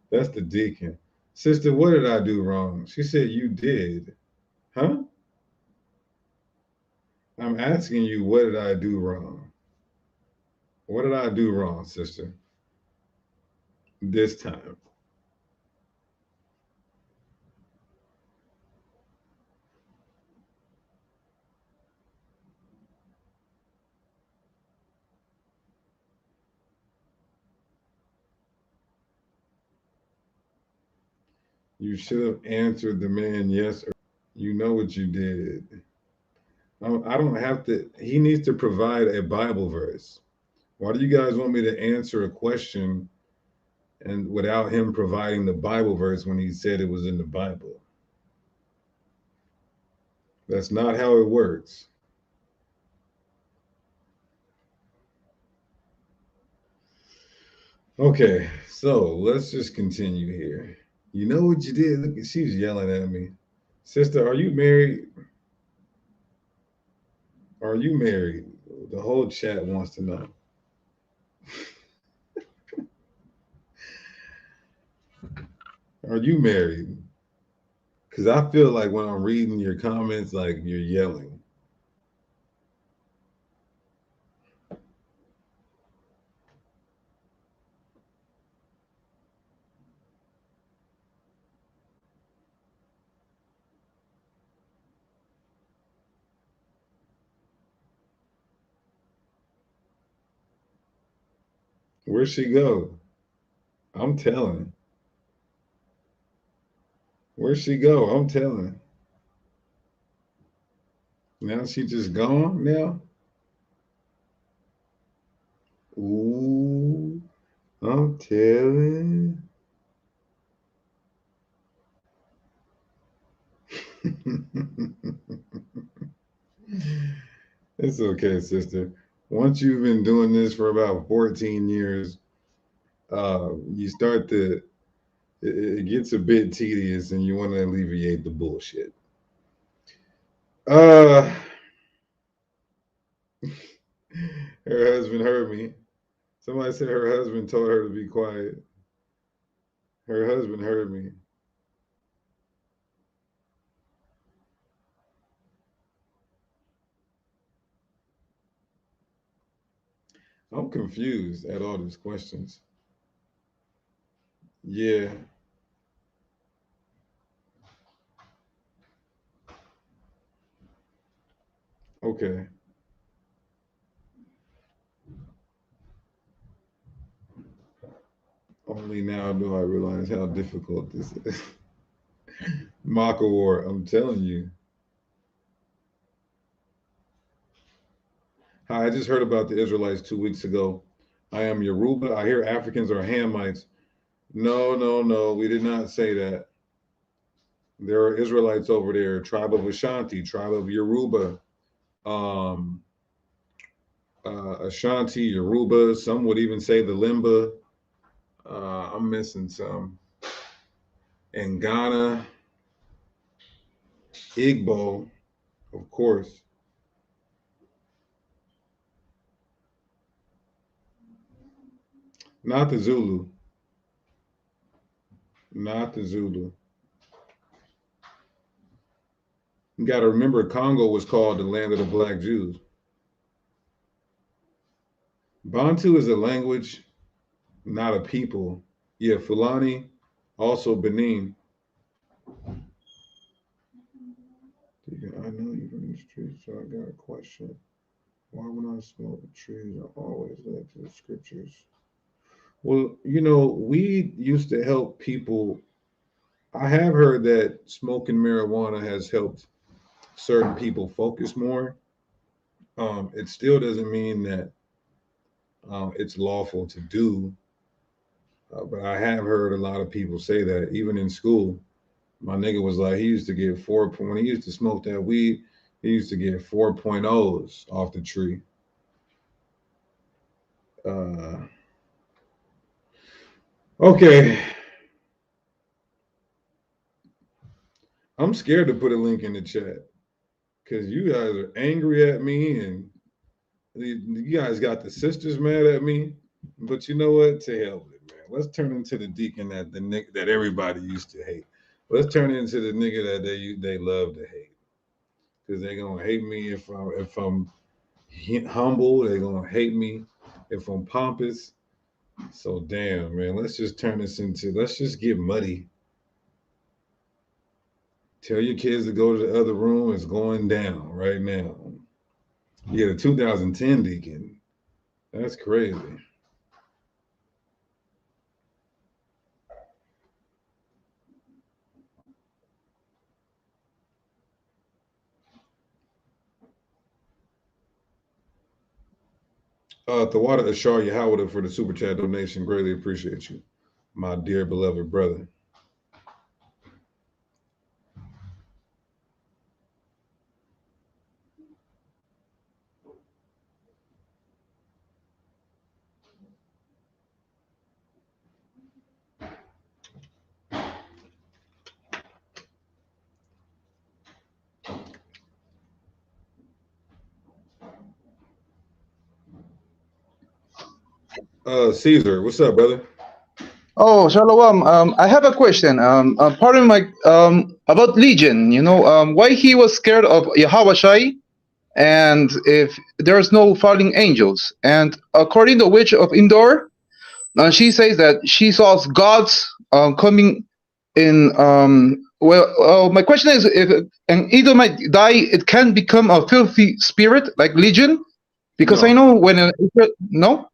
That's the deacon. Sister, what did I do wrong? She said you did. Huh? I'm asking you, what did I do wrong? What did I do wrong, sister? This time. You should have answered the man yes or you know what you did. I don't have to, he needs to provide a Bible verse. Why do you guys want me to answer a question and without him providing the Bible verse when he said it was in the Bible? That's not how it works. Okay, so let's just continue here. You know what you did? Look, she's yelling at me. Sister, are you married? Are you married? The whole chat wants to know. Are you married? Because I feel like when I'm reading your comments, like you're yelling. Where'd she go? I'm telling. Where'd she go? I'm telling. Now she just gone now? Ooh, I'm telling. It's okay, sister. Once you've been doing this for about 14 years, you start to, it gets a bit tedious and you want to alleviate the bullshit. Uh, her husband heard me. Somebody said her husband told her to be quiet. Her husband heard me. I'm confused at all these questions. Yeah. Okay. Only now do I realize how difficult this is. Maka war, I'm telling you. Hi, I just heard about the Israelites 2 weeks ago. I am Yoruba. I hear Africans are Hamites. No, no, no. We did not say that. There are Israelites over there, tribe of Ashanti, tribe of Yoruba, um, Ashanti, Yoruba. Some would even say the Limba. I'm missing some. And Ghana, Igbo, of course. Not the Zulu. Not the Zulu. You got to remember, Congo was called the land of the Black Jews. Bantu is a language, not a people. Yeah, Fulani, also Benin. I know you're from the streets, so I got a question. Why when I smoke trees, I always led to the scriptures? Well, we used to help people. I have heard that smoking marijuana has helped certain people focus more. It still doesn't mean that it's lawful to do, but I have heard a lot of people say that, even in school. My nigga was like, he used to get when he used to smoke that weed, he used to get 4.0s off the tree. Okay. I'm scared to put a link in the chat because you guys are angry at me and you guys got the sisters mad at me. But you know what? To hell with it, man. Let's turn into the deacon that everybody used to hate. Let's turn into the nigga that they love to hate. Because they're gonna hate me if I'm humble. They're gonna hate me if I'm pompous. So damn, man. Let's just let's just get muddy. Tell your kids to go to the other room. It's going down right now. Yeah, the 2010 deacon. That's crazy. Tawada Ashar Yahawada for the super chat donation. Greatly appreciate you, my dear beloved brother. Caesar, what's up, brother? Oh, Shalom. I have a question. Pardon my about Legion. You know, why he was scared of Yahweh Shai, and if there's no falling angels. And according to Witch of Endor, she says that she saw gods coming in. My question is, if an Edomite die, it can become a filthy spirit like Legion, because No. I know when no.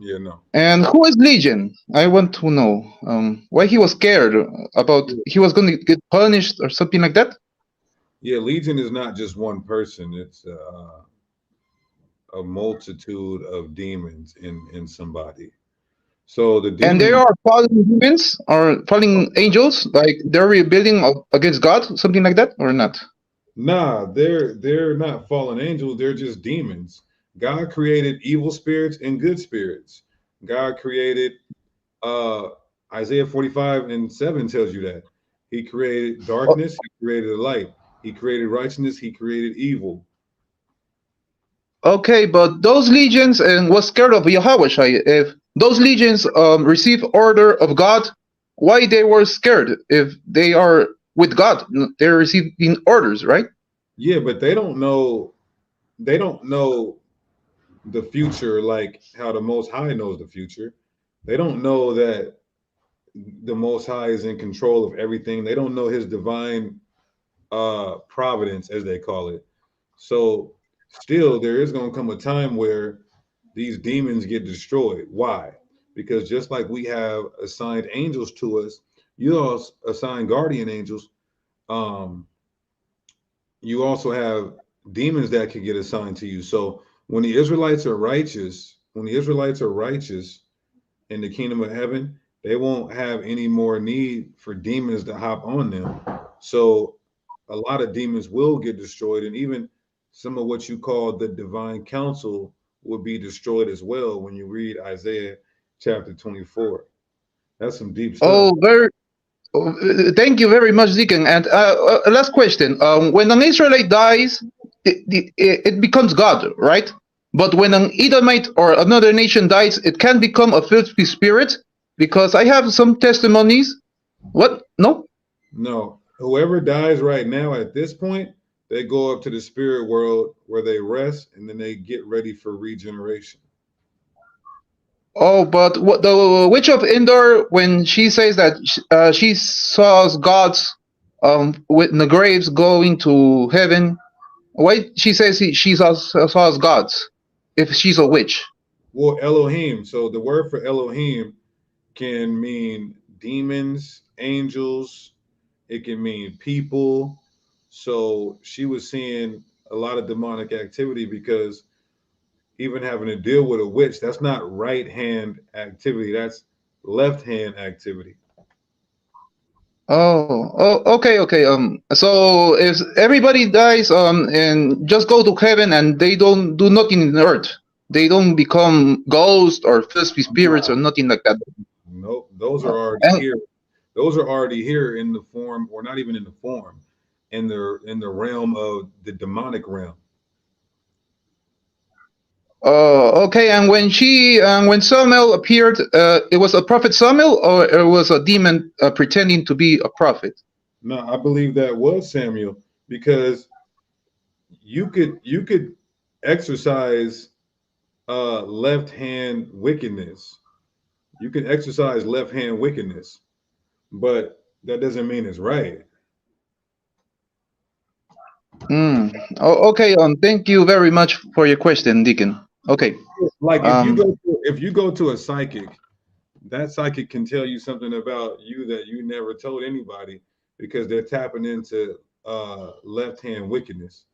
Yeah, no. And who is Legion? I want to know why he was scared about he was going to get punished or something like that. Yeah, Legion is not just one person. It's a multitude of demons in somebody. So the demons, and they are fallen demons or fallen angels, like they're rebelling against God, something like that, or not? Nah, they're not fallen angels. They're just demons. God created evil spirits and good spirits. God created Isaiah 45:7 tells you that. He created darkness, he created light. He created righteousness, he created evil. Okay, but those legions and was scared of Yahweh. If those legions receive order of God, why they were scared? If they are with God, they're receiving orders, right? Yeah, but they don't know the future like how the Most High knows the future. They don't know that the Most High is in control of everything. They don't know his divine providence, as they call it. So still there is going to come a time where these demons get destroyed. Why? Because just like we have assigned angels to us, you also assign guardian angels. You also have demons that can get assigned to you. So when the Israelites are righteous, in the kingdom of heaven, they won't have any more need for demons to hop on them. So a lot of demons will get destroyed, and even some of what you call the divine council will be destroyed as well when you read Isaiah chapter 24. That's some deep stuff. Oh, very. Thank you very much, Deacon. And last question: when an Israelite dies, it becomes God, right? But when an Edomite or another nation dies, it can become a filthy spirit. Because I have some testimonies. What? No. No, whoever dies right now at this point, they go up to the spirit world where they rest and then they get ready for regeneration. Oh, but what the witch of Endor, when she says that she saw gods with the graves going to heaven, why she says she saw gods if she's a witch? Well, Elohim. So the word for Elohim can mean demons, angels, it can mean people. So she was seeing a lot of demonic activity because even having to deal with a witch, that's not right hand activity, that's left hand activity. Okay. So if everybody dies, and just go to heaven, and they don't do nothing in earth, they don't become ghosts or filthy spirits or nothing like that. Nope, those are already And here. Those are already here in the form, or not even in the form, in the realm of the demonic realm. okay, and when Samuel appeared, it was a prophet Samuel, or it was a demon pretending to be a prophet. No, I believe that was Samuel, because you could exercise left hand wickedness. You can exercise left hand wickedness, but that doesn't mean it's right. Okay. Thank you very much for your question, Deacon. Okay. Like Um. if you go to a psychic, that psychic can tell you something about you that you never told anybody, because they're tapping into left hand wickedness.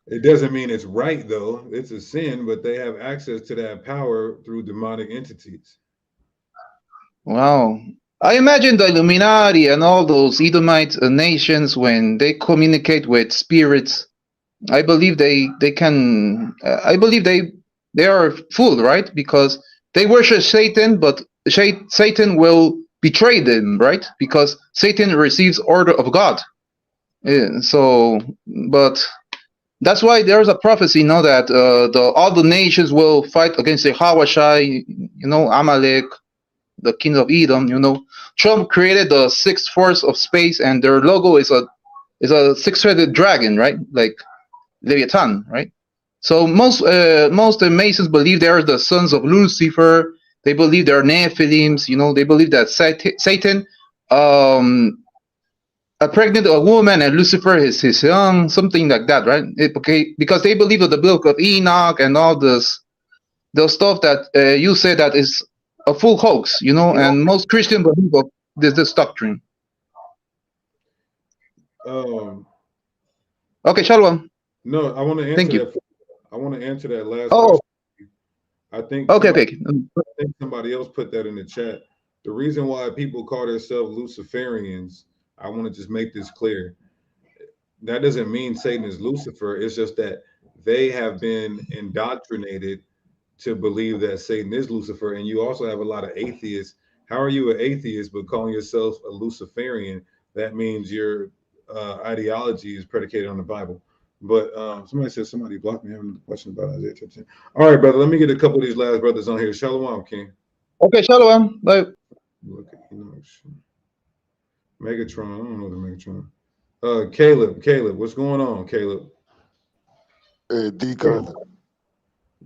It doesn't mean it's right though. It's a sin, but they have access to that power through demonic entities. Wow. I imagine the Illuminati and all those Edomite nations, when they communicate with spirits, I believe they can. I believe they are fooled, right? Because they worship Satan, but Satan will betray them, right? Because Satan receives order of God. So, but that's why there's a prophecy, that all the nations will fight against the Hawashai, Amalek, the king of Edom. Trump created the sixth force of space, and their logo is a six-headed dragon, right? Like Leviathan, right? So most Masons believe they are the sons of Lucifer. They believe they're Nephilims. They believe that Satan pregnant a woman, and Lucifer is his young, something like that, right? Okay, because they believe that the book of Enoch and all this, the stuff that you say that is a full hoax, and most Christians believe of this doctrine. Um, Okay, Shalom. no, I want to Thank answer you. that. I want to answer that last Oh, question. I think okay, somebody okay. I think somebody else put that in the chat. The reason why people call themselves Luciferians, I want to just make this clear. That doesn't mean Satan is Lucifer. It's just that they have been indoctrinated to believe that Satan is Lucifer. And you also have a lot of atheists. How are you an atheist but calling yourself a Luciferian? That means your ideology is predicated on the Bible. But somebody said somebody blocked me having a question about Isaiah 10. All right, brother. Let me get a couple of these last brothers on here. Shalom, King. Okay, Shalom. Bye. Look at Megatron. I don't know the Megatron. Caleb, what's going on, Caleb? Deacon,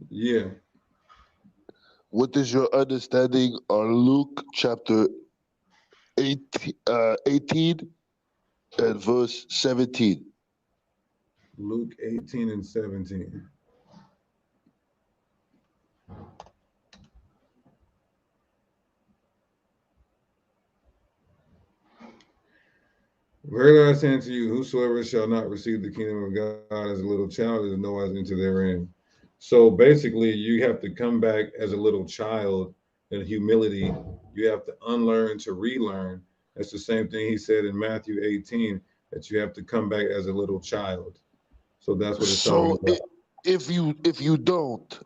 Yeah. what is your understanding on Luke chapter 18 and verse 17? Luke 18 and 17. Verily I say unto you, whosoever shall not receive the kingdom of God as a little child is no wise enter therein. So basically, you have to come back as a little child in humility. You have to unlearn to relearn. That's the same thing he said in Matthew 18, that you have to come back as a little child. So that's what it's talking So about. if you don't,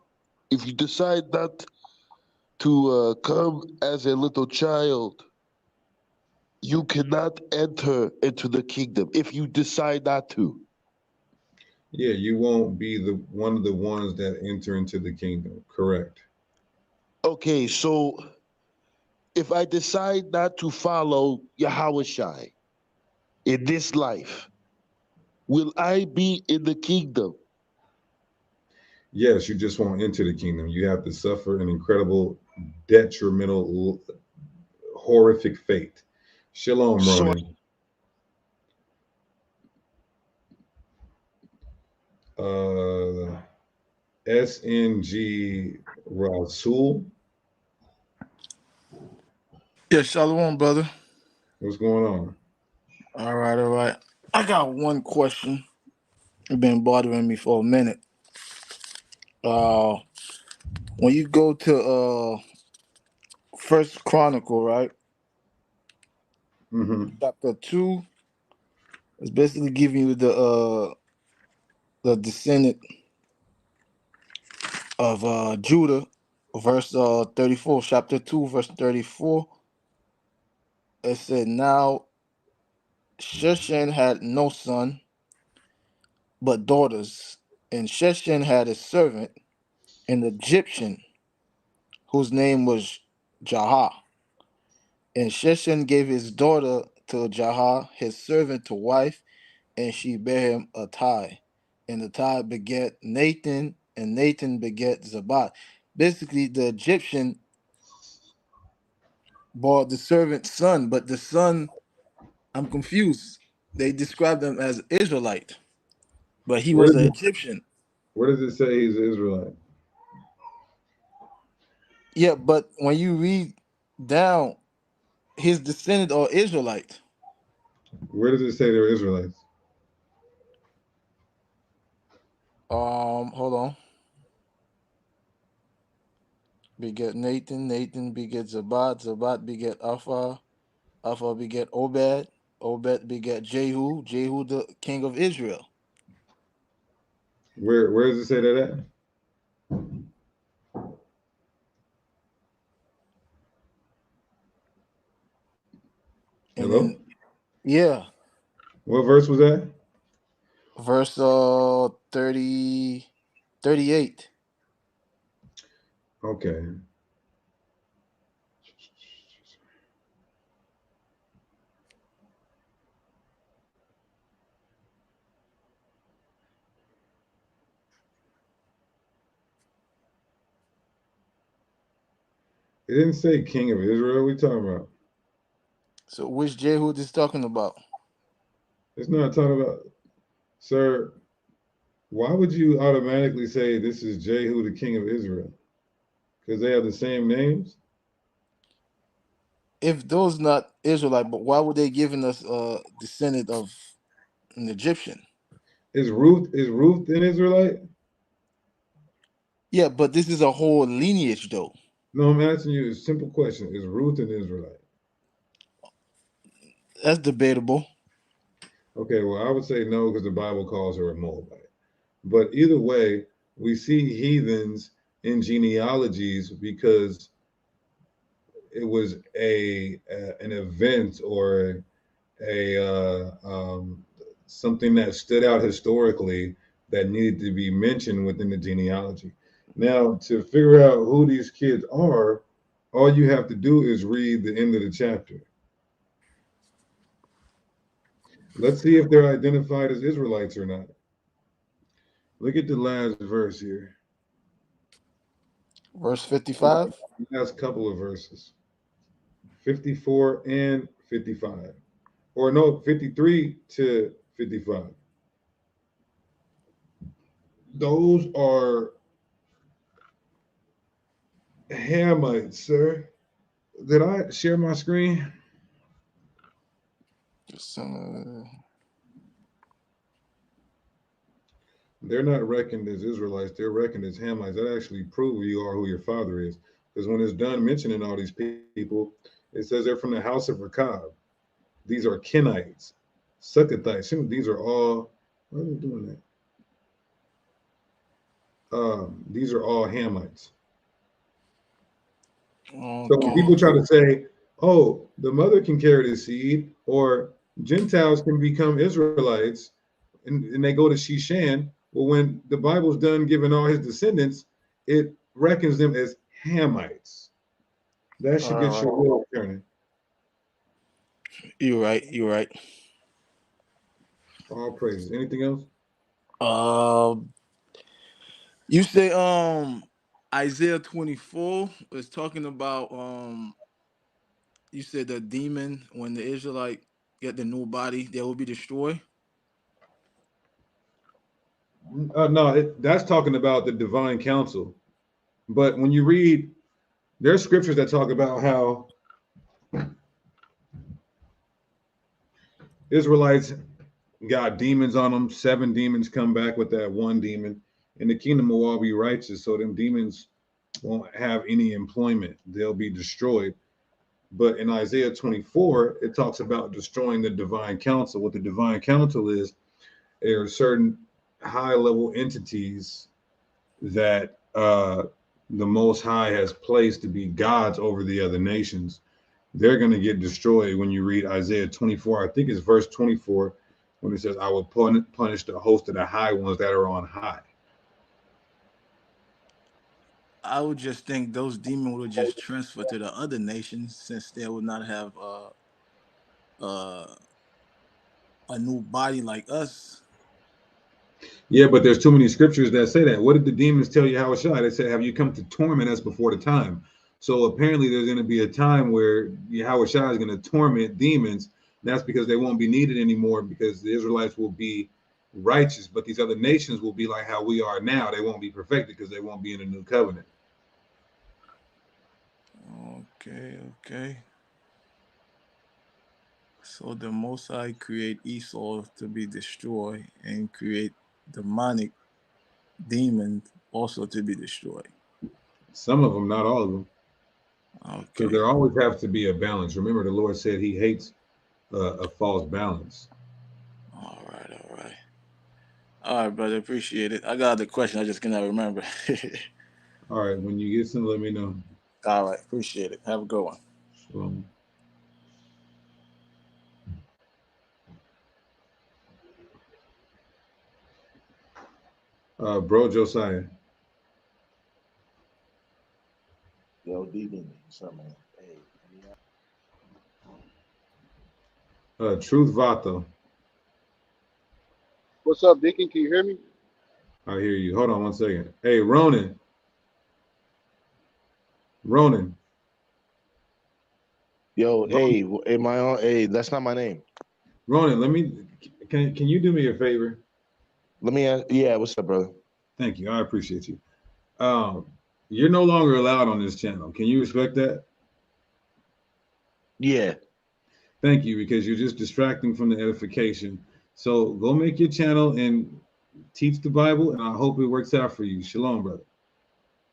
if you decide not to come as a little child, you cannot enter into the kingdom if you decide not to. Yeah, you won't be the one of the ones that enter into the kingdom. Correct. Okay, so if I decide not to follow Yahweh Shai in this life, will I be in the kingdom? Yes, you just won't enter the kingdom. You have to suffer an incredible, detrimental, horrific fate. Shalom, So Ronan. SNG Rasul. Yeah, Shalom, brother. What's going on? All right, all right. I got one question. It's been bothering me for a minute. When you go to First Chronicle, right? Mm-hmm. Chapter 2 is basically giving you the descendant of Judah, verse 34, chapter 2, verse 34. It said, Now Sheshan had no son, but daughters, and Sheshan had a servant, an Egyptian, whose name was Jah. And Sheshan gave his daughter to Jah, his servant, to wife, and she bare him a tie. And the tie begat Nathan, and Nathan begat Zabad. Basically, the Egyptian bore the servant's son, but the son, I'm confused. They described him as Israelite, but he Where was does an it Egyptian. Where does it say he's an Israelite? Yeah, but when you read down, his descendant are Israelite. Where does it say they're Israelites? Hold on. Beget Nathan, Nathan beget Zabad, Zabad beget Alpha, Alpha beget Obed, Obed beget Jehu, Jehu the king of Israel. Where does it say that at? And Hello? then, yeah, What verse was that? verse 30, 38. Okay. It didn't say king of Israel. What are we talking about? So which Jehu is talking about? It's not talking about, sir. Why would you automatically say this is Jehu, the king of Israel? Because they have the same names? If those not Israelite, but why would they giving us a descendant of an Egyptian? Is Ruth an Israelite? Yeah, but this is a whole lineage though. No, I'm asking you a simple question. Is Ruth an Israelite? That's debatable. Okay, well, I would say no because the Bible calls her a Moabite. But either way, we see heathens in genealogies because it was an event or a something that stood out historically that needed to be mentioned within the genealogy. Now, to figure out who these kids are, all you have to do is read the end of the chapter. Let's see if they're identified as Israelites or not. Look at the last verse here. Verse 55. Last couple of verses. 54 and 55. Or no, 53 to 55. Those are Hamites, sir. Did I share my screen? They're not reckoned as Israelites. They're reckoned as Hamites. That actually proves you are who your father is. Because when it's done mentioning all these people, it says they're from the house of Rechab. These are Kenites, Succothites. These are all, why are they doing that? These are all Hamites. So when Okay. people try to say, oh, the mother can carry the seed, or Gentiles can become Israelites, and they go to Shishan, well, when the Bible's done giving all his descendants, it reckons them as Hamites. That should get your wheel turning. You're right. You're right. All praises. Anything else? Um, you say Isaiah 24 is talking about you said the demon when the Israelite get the new body, they will be destroyed. No, that's talking about the divine council. But when you read, there's scriptures that talk about how Israelites got demons on them. 7 demons come back with that one demon. And the kingdom will all be righteous. So them demons won't have any employment. They'll be destroyed. But in Isaiah 24, it talks about destroying the divine council. What the divine council is, there are certain high level entities that the Most High has placed to be gods over the other nations. They're going to get destroyed when you read Isaiah 24. I think it's verse 24 when it says, I will punish the host of the high ones that are on high. I would just think those demons would just transfer to the other nations since they would not have a new body like us. Yeah, but there's too many scriptures that say that. What did the demons tell Yahushua? They said, have you come to torment us before the time? So apparently there's going to be a time where Yahushua is going to torment demons. That's because they won't be needed anymore because the Israelites will be righteous, but these other nations will be like how we are now. They won't be perfected because they won't be in a new covenant. Okay. So the Most High create Esau to be destroyed and create demonic demons also to be destroyed. Some of them, not all of them. Okay. Because there always have to be a balance. Remember, the Lord said he hates a false balance. All right, brother. Appreciate it. I got the question. I just cannot remember. All right. When you get some, let me know. All right. Appreciate it. Have a good one. Shalom. Bro Josiah. Yo, Deacon, what's up, man? Hey. Truth Vato. What's up, Deacon? Can you hear me? I hear you. Hold on one second. Hey, Ronan. Yo, hey, am I on? Hey, that's not my name. Ronan, can you do me a favor? Let me ask, yeah, what's up, brother? Thank you. I appreciate you. You're no longer allowed on this channel. Can you respect that? Yeah. Thank you, because you're just distracting from the edification. So go make your channel and teach the Bible, and I hope it works out for you. Shalom, brother.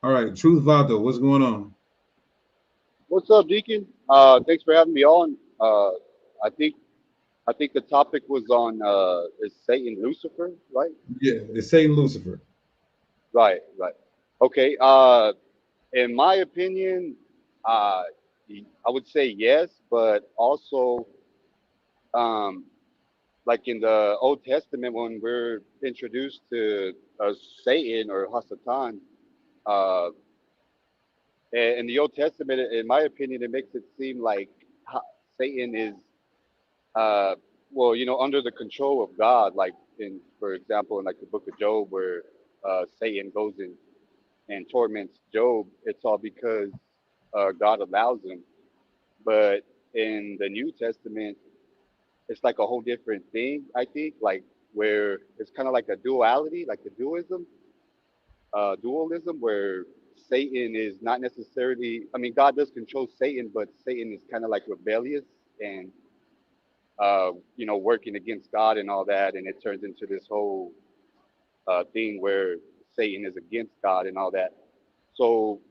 All right, Truth Vato, what's going on? What's up, Deacon? Thanks for having me on. I think the topic was on is Satan Lucifer, right? Yeah, it's Satan Lucifer. Right. Okay. In my opinion, I would say yes, but also, like in the Old Testament, when we're introduced to Satan or Hasatan, uh, in the Old Testament, in my opinion, it makes it seem like Satan is, uh, well, under the control of God. Like for example, in like the Book of Job, where Satan goes and torments Job, it's all because God allows him. But in the New Testament, it's like a whole different thing. I think, like where it's kind of like a duality, like a dualism, where Satan is not necessarily. I mean, God does control Satan, but Satan is kind of like rebellious and working against God and all that, and it turns into this whole thing where Satan is against God and all that. So,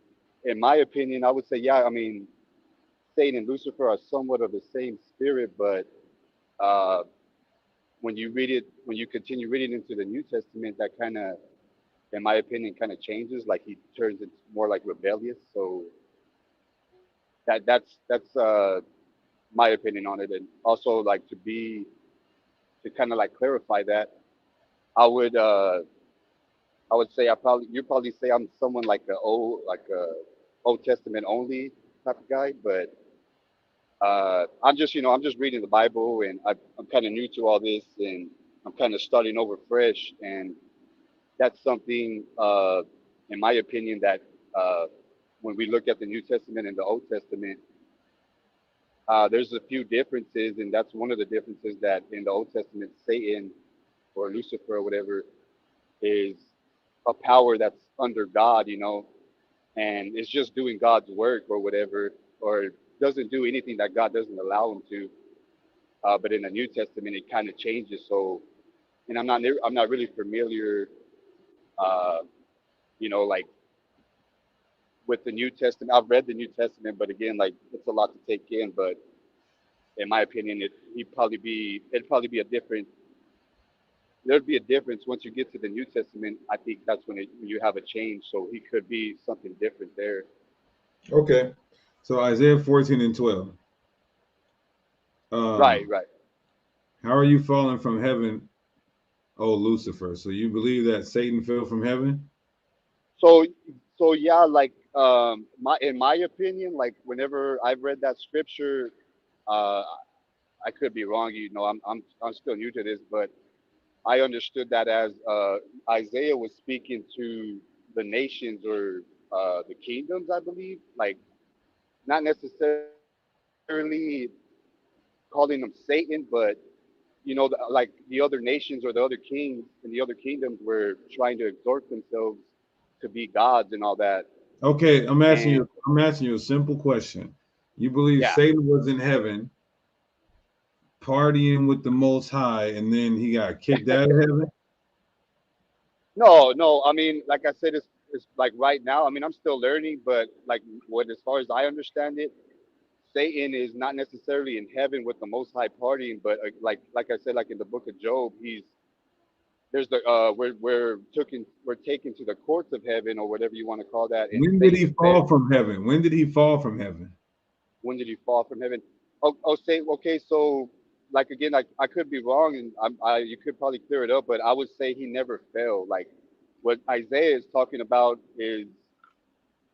in my opinion, I would say, yeah. I mean, Satan and Lucifer are somewhat of the same spirit, but uh, when you continue reading into the New Testament, that kind of, in my opinion, kind of changes. Like he turns into more like rebellious. So that's my opinion on it. And also, like to kind of like clarify that, I would uh I would say you probably say I'm someone like a Old Testament only type of guy, but I'm just reading the Bible, and I'm kind of new to all this, and I'm kind of starting over fresh, and that's something, in my opinion, that when we look at the New Testament and the Old Testament, there's a few differences, and that's one of the differences, that in the Old Testament, Satan or Lucifer or whatever is a power that's under God, and it's just doing God's work or whatever, or doesn't do anything that God doesn't allow him to. But in the New Testament, it kind of changes. So, and I'm not really familiar, like with the New Testament. I've read the New Testament, but again, like it's a lot to take in. But in my opinion, it'd probably be a different. There'd be a difference once you get to the New Testament. I think that's when you have a change. So he could be something different there. Okay. So Isaiah 14 and 12. Right, right. How are you falling from heaven, oh Lucifer? So you believe that Satan fell from heaven? So yeah, like in my opinion, like whenever I've read that scripture, uh, I could be wrong. You know, I'm still new to this, but I understood that as Isaiah was speaking to the nations or the kingdoms, I believe, like not necessarily calling them Satan, but you know, like the other nations or the other kings and the other kingdoms were trying to exhort themselves to be gods and all that. Okay, And I'm asking you a simple question. You believe yeah, Satan was in heaven partying with the most high and then he got kicked out of heaven? no, no. I mean, like I said, it's like right now. I mean, I'm still learning, but like what as far as I understand it, Satan is not necessarily in heaven with the Most High partying, but like I said, like in the Book of Job, he's there's the we're taken to the courts of heaven or whatever you want to call that, and When did he Satan's there. fall from heaven? When did he fall from heaven? When did he fall from heaven? Oh, say okay. So like again, I could be wrong, and you could probably clear it up, but I would say he never fell. Like what Isaiah is talking about is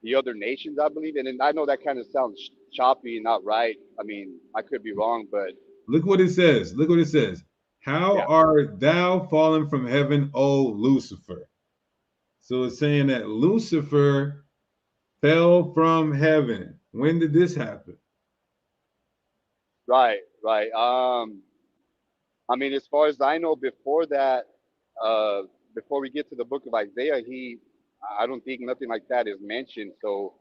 the other nations, I believe, and then I know that kind of sounds choppy and not right. I mean, I could be wrong, but Look what it says. Look what it says. How yeah, art thou fallen from heaven, O Lucifer? So it's saying that Lucifer fell from heaven. When did this happen? right, right. I mean, as far as I know, before that, uh, before we get to the book of Isaiah, I don't think nothing like that is mentioned. So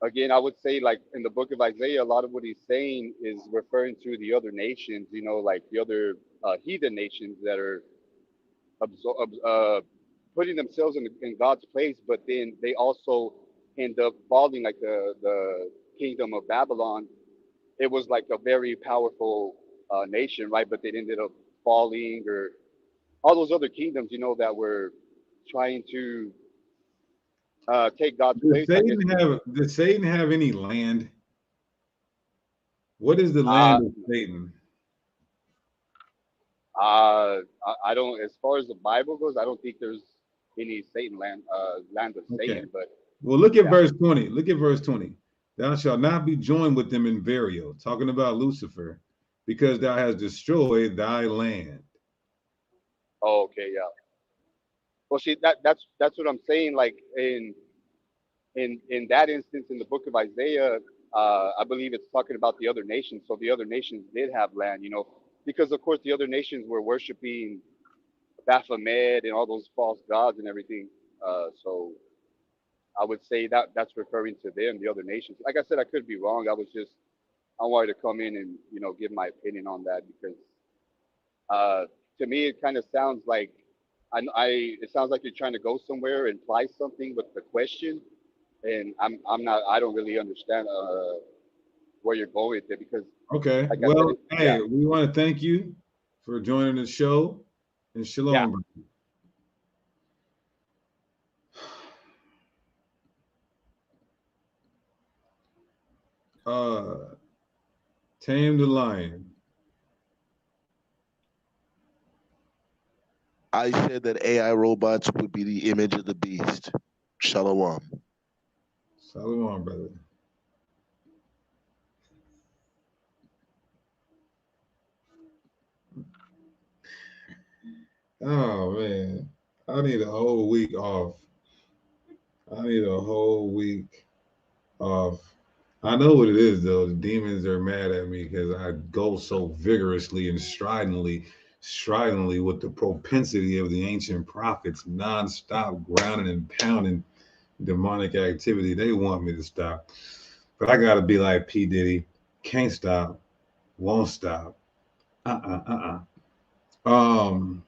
again, I would say like in the book of Isaiah, a lot of what he's saying is referring to the other nations, you know, like the other heathen nations that are putting themselves in God's place, but then they also end up falling like the kingdom of Babylon. It was like a very powerful nation, right? But they ended up falling, or all those other kingdoms, you know, that were trying to take God's place. I guess. Did Satan have any land? What is the Uh, land of Satan? I don't. As far as the Bible goes, I don't think there's any Satan land of Okay. Satan. But Well, look at yeah. verse 20. Look at verse 20. Thou shalt not be joined with them in burial, talking about Lucifer, because thou hast destroyed thy land. Oh, okay, yeah. Well, see, that's what I'm saying. Like in that instance, in the book of Isaiah, I believe it's talking about the other nations. So the other nations did have land, you know, because of course the other nations were worshiping Baphomet and all those false gods and everything. So I would say that that's referring to them, the other nations. Like I said, I could be wrong. I wanted to come in and give my opinion on that because uh, to me it kind of sounds like it sounds like you're trying to go somewhere and imply something with the question, and I'm not. I don't really understand where you're going with it because, Okay. like I said, Well, yeah, hey, we want to thank you for joining the show. And yeah. shalom. Tame the lion. I said that AI robots would be the image of the beast. Shalom. Shalom, brother. Oh man, I need a whole week off. I need a whole week off. I know what it is though. The demons are mad at me because I go so vigorously and stridently with the propensity of the ancient prophets, nonstop grounding and pounding demonic activity. They want me to stop, but I gotta be like P Diddy. Can't stop, won't stop. Um,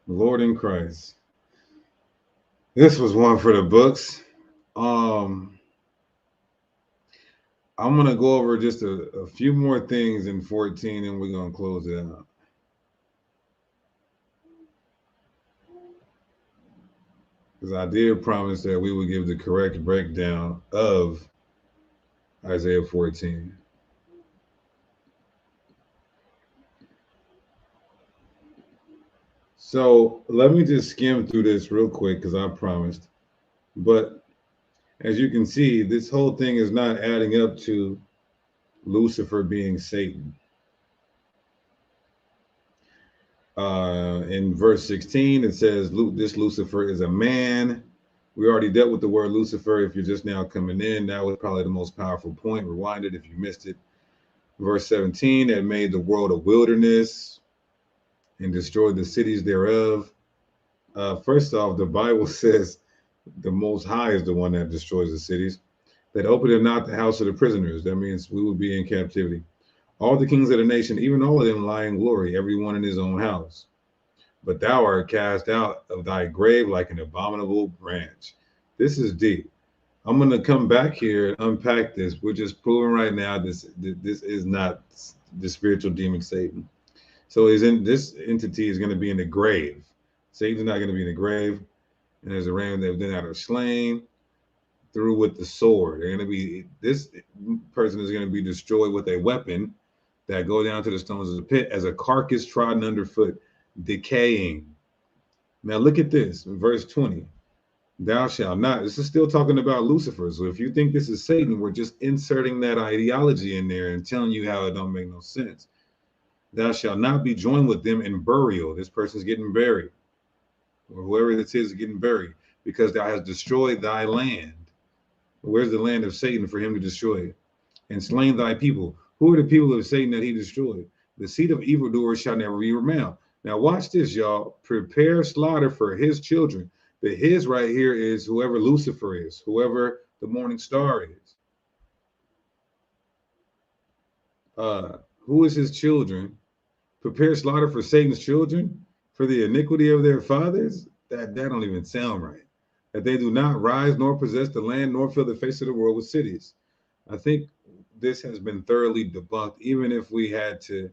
Lord in Christ. This was one for the books. I'm gonna go over just a few more things in 14, and we're gonna close it out. Because I did promise that we would give the correct breakdown of Isaiah 14. So let me just skim through this real quick because I promised. But as you can see, this whole thing is not adding up to Lucifer being Satan. In verse 16, it says, this Lucifer is a man. We already dealt with the word Lucifer. If you're just now coming in, that was probably the most powerful point. Rewind it if you missed it. Verse 17, that made the world a wilderness and destroyed the cities thereof. First off, the Bible says the Most High is the one that destroys the cities. That openeth not the house of the prisoners. That means we will be in captivity. All the kings of the nation, even all of them, lie in glory, every one in his own house. But thou art cast out of thy grave like an abominable branch. This is deep. I'm going to come back here and unpack this. We're just proving right now this is not the spiritual demon Satan. So this entity is going to be in the grave. Satan's not going to be in the grave. And there's a ram that then are slain through with the sword. This person is going to be destroyed with a weapon that go down to the stones of the pit as a carcass trodden underfoot, decaying. Now look at this, verse 20. Thou shalt not. This is still talking about Lucifer. So if you think this is Satan, we're just inserting that ideology in there and telling you how it don't make no sense. Thou shalt not be joined with them in burial. This person's getting buried, or whoever this is getting buried, because thou hast destroyed thy land. Where's the land of Satan for him to destroy it? And slain thy people. Who are the people of Satan that he destroyed? The seed of evildoers shall never be remembered. Now watch this, y'all. Prepare slaughter for his children. The his right here is whoever Lucifer is, whoever the morning star is. Who is his children? Prepare slaughter for Satan's children, for the iniquity of their fathers? That don't even sound right. That they do not rise nor possess the land nor fill the face of the world with cities. I think this has been thoroughly debunked, even if we had to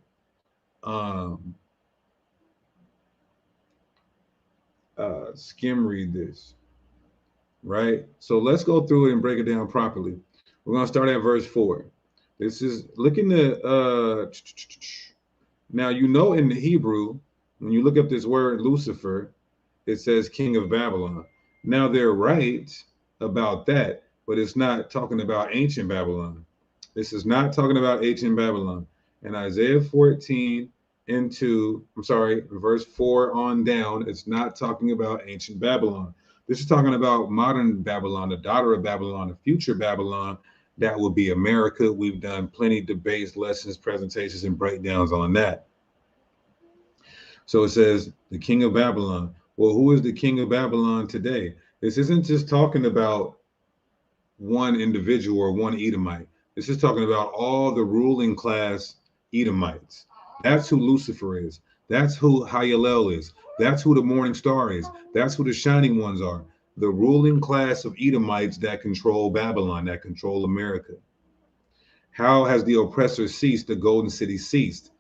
skim read this, right? So let's go through it and break it down properly. We're going to start at verse 4. This is looking at, now, in the Hebrew, when you look up this word Lucifer, it says king of Babylon. Now, they're right about that, but it's not talking about ancient Babylon. This is not talking about ancient Babylon. In Isaiah 14 verse 4 on down, it's not talking about ancient Babylon. This is talking about modern Babylon, the daughter of Babylon, the future Babylon. That would be America. We've done plenty of debates, lessons, presentations, and breakdowns on that. So it says the king of Babylon. Well, who is the king of Babylon today? This isn't just talking about one individual or one Edomite. This is talking about all the ruling class Edomites. That's who Lucifer is. That's who Hayalel is. That's who the morning star is. That's who the shining ones are. The ruling class of Edomites that control Babylon, that control America. How has the oppressor ceased? The golden city ceased.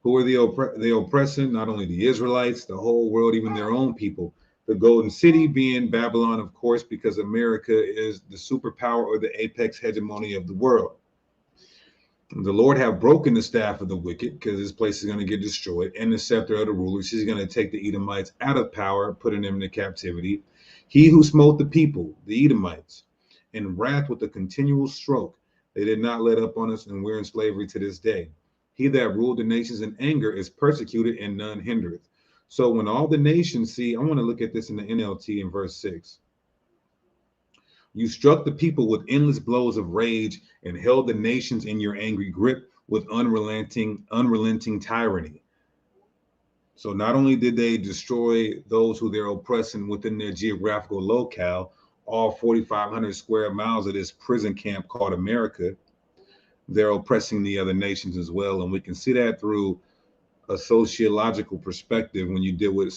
Who are the oppressing? Not only the Israelites, the whole world, even their own people. The golden city being Babylon, of course, because America is the superpower or the apex hegemony of the world. The Lord have broken the staff of the wicked, because this place is going to get destroyed, and the scepter of the rulers. He's going to take the Edomites out of power, putting them into captivity. He who smote the people, the Edomites, in wrath with a continual stroke. They did not let up on us, and we're in slavery to this day. He that ruled the nations in anger is persecuted, and none hindereth. So when all the nations see, I want to look at this in the NLT in verse 6. You struck the people with endless blows of rage and held the nations in your angry grip with unrelenting tyranny. So not only did they destroy those who they're oppressing within their geographical locale, all 4,500 square miles of this prison camp called America, they're oppressing the other nations as well. And we can see that through a sociological perspective when you deal with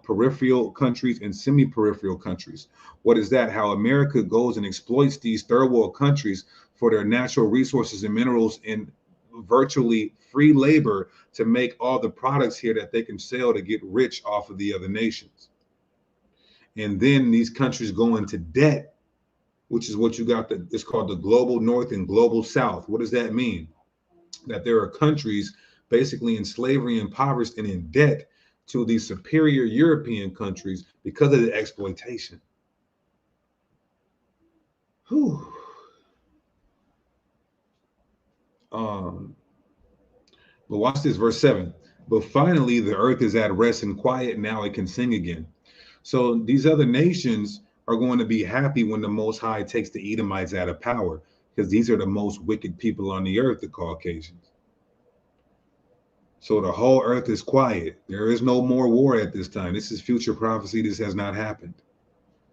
peripheral countries and semi-peripheral countries. What is that? How America goes and exploits these third world countries for their natural resources and minerals in virtually free labor to make all the products here that they can sell to get rich off of the other nations. And then these countries go into debt, which is what you got. It's called the global north and global south. What does that mean? That there are countries basically in slavery, impoverished, and in debt to these superior European countries because of the exploitation. Whew. But watch this, verse 7. But finally, the earth is at rest and quiet. Now it can sing again. So these other nations are going to be happy when the Most High takes the Edomites out of power, because these are the most wicked people on the earth, the Caucasians. So the whole earth is quiet. There is no more war at this time. This is future prophecy. This has not happened.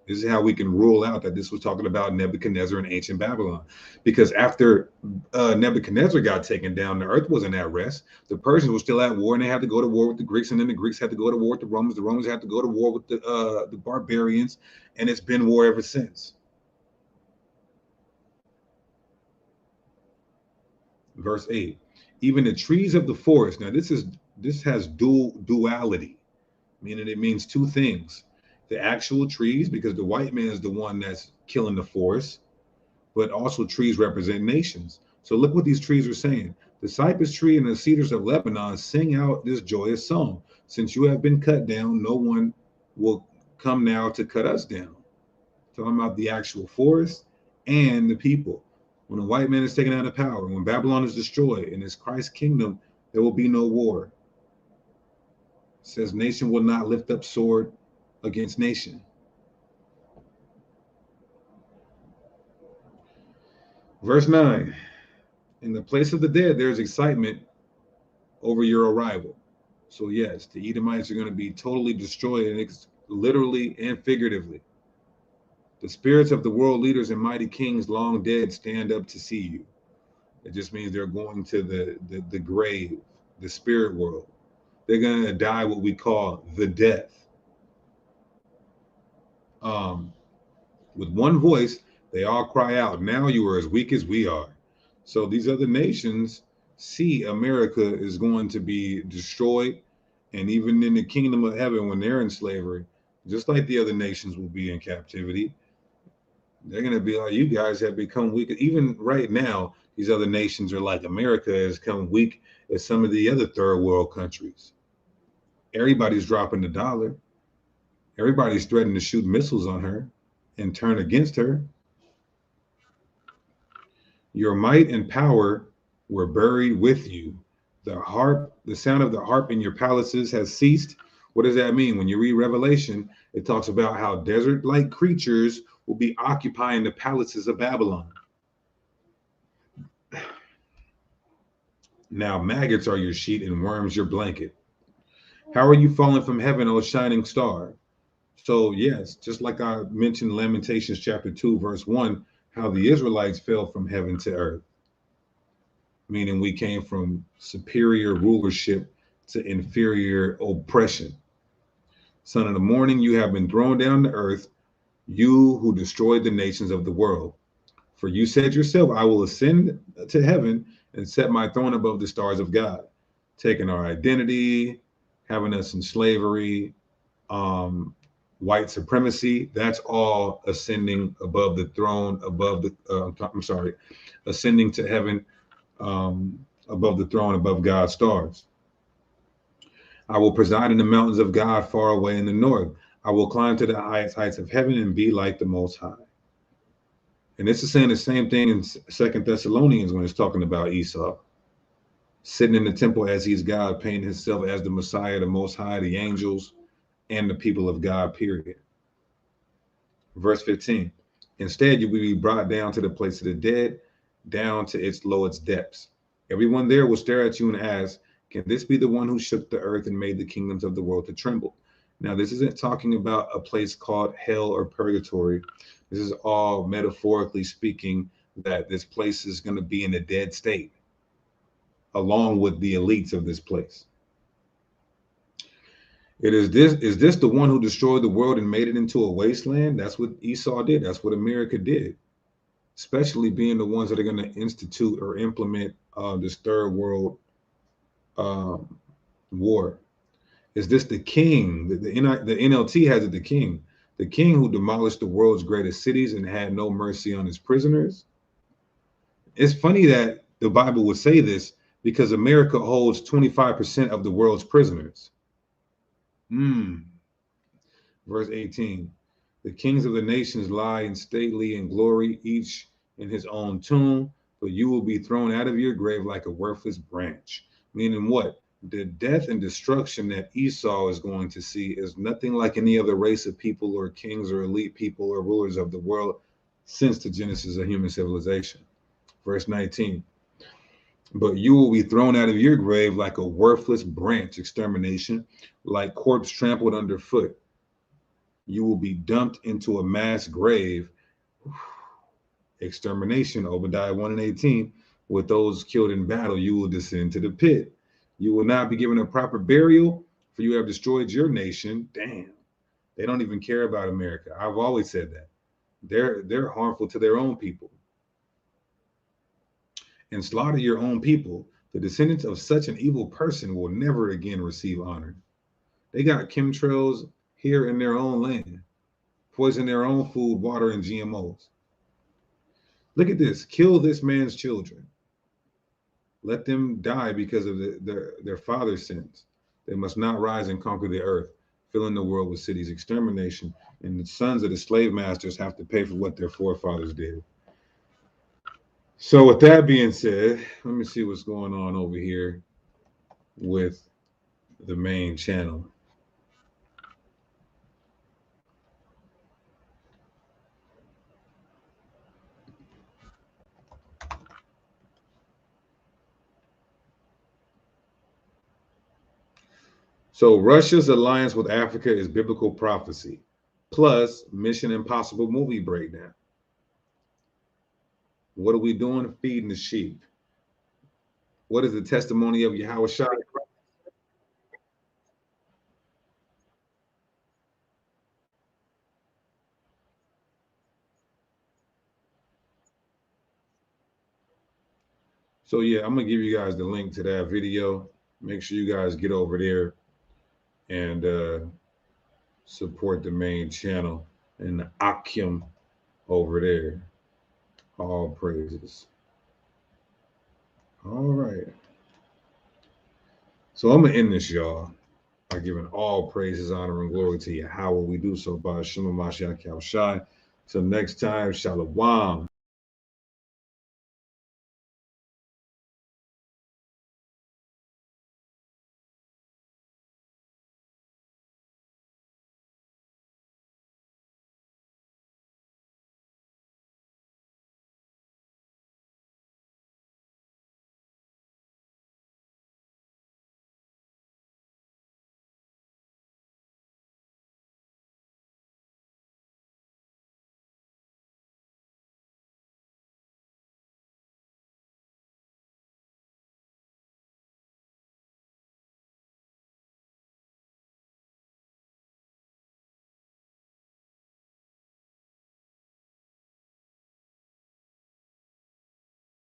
This is how we can rule out that this was talking about Nebuchadnezzar and ancient Babylon. Because after Nebuchadnezzar got taken down, the earth wasn't at rest. The Persians were still at war, and they had to go to war with the Greeks, and then the Greeks had to go to war with the Romans. The Romans had to go to war with the barbarians, and it's been war ever since. Verse 8. Even the trees of the forest. Now this has duality, meaning it means two things. The actual trees, because the white man is the one that's killing the forest, but also trees represent nations. So look what these trees are saying. The cypress tree and the cedars of Lebanon sing out this joyous song. Since you have been cut down, no one will come now to cut us down. Talking about the actual forest and the people. When the white man is taken out of power, when Babylon is destroyed and it's Christ's kingdom, there will be no war. It says nation will not lift up sword against nation. Verse 9. In the place of the dead, there's excitement over your arrival. So yes, the Edomites are going to be totally destroyed, and it's literally and figuratively. The spirits of the world leaders and mighty kings long dead stand up to see you. It just means they're going to the grave, the spirit world. They're going to die what we call the death. With one voice, they all cry out, now you are as weak as we are. So these other nations see America is going to be destroyed. And even in the kingdom of heaven, when they're in slavery, just like the other nations will be in captivity, they're going to be like, you guys have become weak. Even right now, these other nations are like, America has become weak as some of the other third world countries. Everybody's dropping the dollar. Everybody's threatening to shoot missiles on her and turn against her. Your might and power were buried with you. The sound of the harp in your palaces has ceased. What does that mean? When you read Revelation, it talks about how desert-like creatures will be occupying the palaces of Babylon. Now maggots are your sheet and worms your blanket. How are you falling from heaven, O shining star? So yes, just like I mentioned Lamentations chapter 2, verse 1, how the Israelites fell from heaven to earth. Meaning we came from superior rulership to inferior oppression. Son of the morning, you have been thrown down to earth, you who destroyed the nations of the world. For you said yourself, I will ascend to heaven and set my throne above the stars of God, taking our identity, having us in slavery, white supremacy. That's all ascending above the throne, ascending to heaven, above the throne, above God's stars. I will preside in the mountains of God far away in the north. I will climb to the highest heights of heaven and be like the Most High. And this is saying the same thing in 2 Thessalonians when it's talking about Esau. Sitting in the temple as he's God, painting himself as the Messiah, the Most High, the angels, and the people of God, period. Verse 15. Instead, you will be brought down to the place of the dead, down to its lowest depths. Everyone there will stare at you and ask, can this be the one who shook the earth and made the kingdoms of the world to tremble? Now, this isn't talking about a place called hell or purgatory. This is all metaphorically speaking that this place is going to be in a dead state, along with the elites of this place. Is this the one who destroyed the world and made it into a wasteland? That's what Esau did. That's what America did, especially being the ones that are going to institute or implement this third world war. Is this the king? The NLT has it the king who demolished the world's greatest cities and had no mercy on his prisoners? It's funny that the Bible would say this because America holds 25% of the world's prisoners. Verse 18, the kings of the nations lie in stately and glory, each in his own tomb, but you will be thrown out of your grave like a worthless branch. Meaning what? The death and destruction that Esau is going to see is nothing like any other race of people or kings or elite people or rulers of the world since the genesis of human civilization. Verse 19, but you will be thrown out of your grave like a worthless branch, extermination, like corpse trampled underfoot. You will be dumped into a mass grave, extermination, Obadiah 1 and 18. With those killed in battle, you will descend to the pit. You will not be given a proper burial, for you have destroyed your nation. Damn, they don't even care about America. I've always said that. They're harmful to their own people. And slaughter your own people. The descendants of such an evil person will never again receive honor. They got chemtrails here in their own land, poison their own food, water, and GMOs. Look at this. Kill this man's children. Let them die because of their father's sins. They must not rise and conquer the earth, filling the world with cities, extermination, and the sons of the slave masters have to pay for what their forefathers did. So with that being said, let me see what's going on over here with the main channel. So Russia's alliance with Africa is biblical prophecy, plus Mission Impossible movie breakdown. What are we doing? Feeding the sheep. What is the testimony of Yahweh Shai? So yeah, I'm gonna give you guys the link to that video. Make sure you guys get over there and support the main channel and the Akim over there. All praises. All right. So I'm gonna end this, y'all, by giving all praises, honor, and glory to you. How will we do so? By Shema Mashiach Yahushai. Till next time, Shalom.